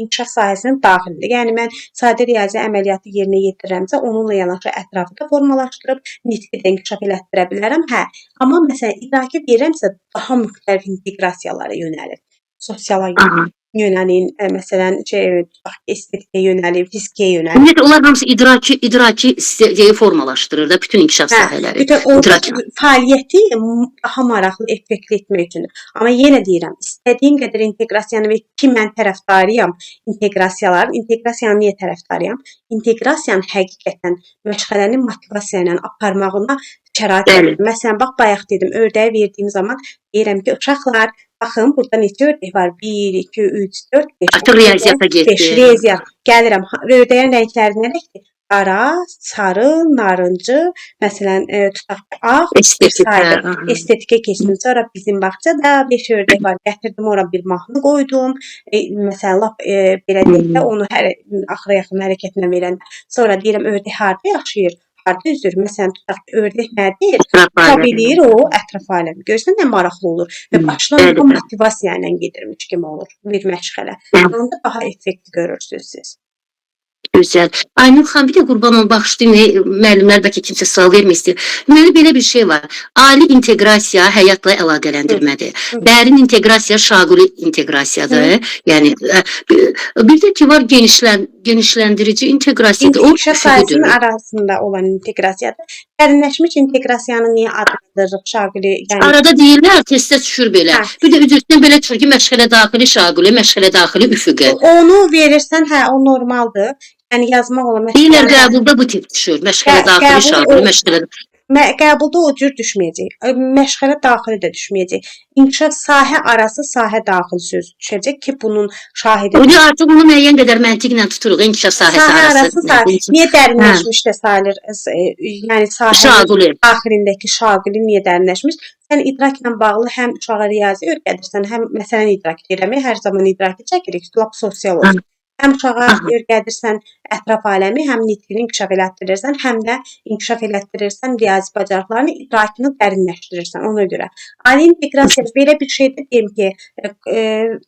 inkişaf sahəsinin daxilində. Yəni, mən sadə riyazi əməliyyatı yerinə yetirirəmsə, onunla yanaşı ətrafı da formalaşdırıb, nitqi də inkişaf elətdirə bilərəm. Amma məsələn, idraki verirəmsə, daha müxtəlif inteqrasiyalara yönəlir. Sosiala yönəlin, məsələn, estetikə yönəlin, fizikə yönəlin. Ümumiyyətlə, onlar hamısı idraki formalaşdırır da bütün inkişaf sahələri. Bütün o fəaliyyəti daha maraqlı, effektli etmək üçündür. Amma yenə deyirəm, istədiyim qədər inteqrasiyanı və ki, mən tərəfdarıyam inteqrasiyanı niyə tərəfdarıyam? İnteqrasiyanın həqiqətən məşğələnin motivasiya ilə aparmağına şərait verir. Məsələn, bax, bayaq dedim, ördəyi verdiyim zaman deyirəm ki, uşaqlar, Baxın, burada neçə ördək var? 1, 2, 3, 4, 5. Artıq riyaziyyata 5 getdi. riyaziyyat. Gəlirəm. Ördəyin rəngləri nə rəngdir? Qara, sarı, narıncı, məsələn, tutaq ki, ağ, Estetik, saydım. aha. Estetikə keçdim. Sonra bizim bağçada 5 ördək var. Gətirdim ora bir mahnı qoydum. Məsələn, lap belə deyək də onu hər axıra yaxın hərəkətlə verəndə. Sonra deyirəm ördək harda yaşayır? Harda üzür? Məsələn, tutaq ki, ördək nədir? Tuta bilir o ətraf aləmi. Görürsən nə maraqlı olur və başdan Bəli, bəli. motivasiya ilə gedirmiş kimi olur bir məşğələ. Onda daha effektiv görürsünüz siz. Gözəl. Aynur xanım, bir də qurban olum, bağışlayın, müəllimlər bəlkə kimsə sual vermək istəyir. Deməli, belə bir şey var. Ali inteqrasiya həyatla əlaqələndirmədir. Dərin inteqrasiya şaquli inteqrasiyadır. Yəni, bir də ki var genişləndirici inteqrasiyadır. O İnkişaf sahəsinin üfüqüdür. arasında olan inteqrasiyadır. Dərinləşmiş inteqrasiyanı niyə adlandırırıq şaquli? Yəni Arada deyirlər, testə düşür belə. Hə. Bir də üzrdən belə çıxır ki, məşğələ daxili şaquli, məşğələ daxili üfüqə. onu verirsən, hə, o normaldır. Yəni yazmaq olar. Deyirlər qəbulda bu tip düşür. Məşğələ daxili Qəbul şaquli, o- məşğələ Qəbulda o cür düşməyəcək. Məşğələ daxili də düşməyəcək. İnkişaf sahə arası, sahə daxil söz düşəcək ki, bunun şahidi. O artıq bunu müəyyən qədər məntiqlə tuturuq, inkişaf sahəsi Sahə arası arası. sahə. Niyə dərinləşmiş də sayılır? Yəni sahə Şaquli. daxilindəki şaquli niyə dərinləşmiş? Sən idrakla bağlı həm uşağa riyazi öyrədirsən, həm məsələn idrak eləmək, hər zaman idraki çəkirik, lap sosial olsun. Həm uşağa öyrədirsən ətraf aləmi, həm nitqini inkişaf elətdirirsən, həm də inkişaf elətdirirsən riyazi bacarıqlarını, idrakını dərinləşdirirsən ona görə. Ali inteqrasiya belə bir şeydir deyim ki,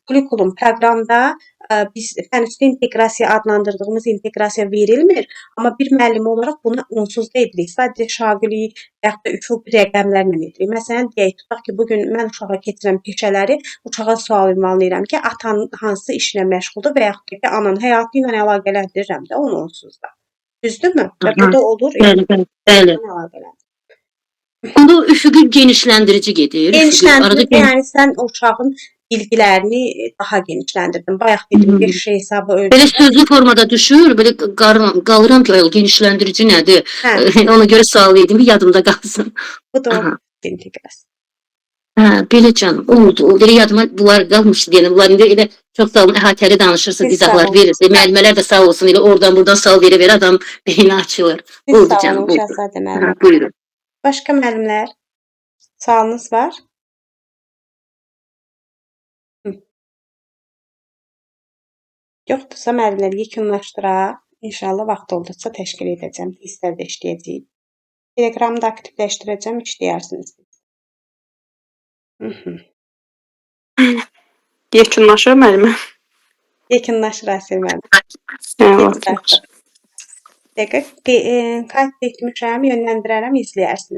kurikulum proqramda biz fənüstü inteqrasiya adlandırdığımız inteqrasiya verilmir, amma bir müəllim olaraq bunu onsuz da edirik. Sadəcə şaquli yaxud da üfüq rəqəmlərlə edirik. Məsələn, deyək tutaq ki, bugün mən uşağa keçirəm peşələri, uşağa sual ünvanlayıram ki, atan hansı işlə məşğuldur və yaxud da ki, anan həyatı ilə əlaqələndirirəm də onu onsuz da. Düzdürmü? Və bu da olur. Bəli, bəli. Onda üfüqü genişləndirici gedir. Genişləndirir, yəni sən uşağın bilgilərini daha genişləndirdin. Bayaq dedim, 5 hesabı öyrən. Belə sözlü formada düşür, belə qalıram ki, genişləndirici nədir? Hə. Ona görə sual verdim, yadımda qalsın. Bu da Aha. inteqrasiya. Hə, belə canım, oldu. Belə yadıma bunlar qalmışdı deyəlim. Bunlar indi elə çox sağ olun, əhatəli danışırsınız, Siz sağ izahlar olun. verirsiniz. Müəllimələr də sağ olsun, elə oradan buradan sual verə adam beyni açılır. Siz Oldu sağ canım, olun, oldu. Şəhzadə Hə, müəllim. buyurun. Başqa müəllimlər? Sualınız var? Yoxdursa müəllimlər yekunlaşdıraq. İnşallah vaxt olduqca təşkil edəcəm. Hisslərdə işləyəcəyik. Telegramı da aktivləşdirəcəm, işləyərsiniz. Yekunlaşır müəllimə. Yekunlaşır Asil müəllim. Hə, Yekunlaşır. Dəqiq. Kayıt etmişəm, yönləndirərəm, izləyərsiniz.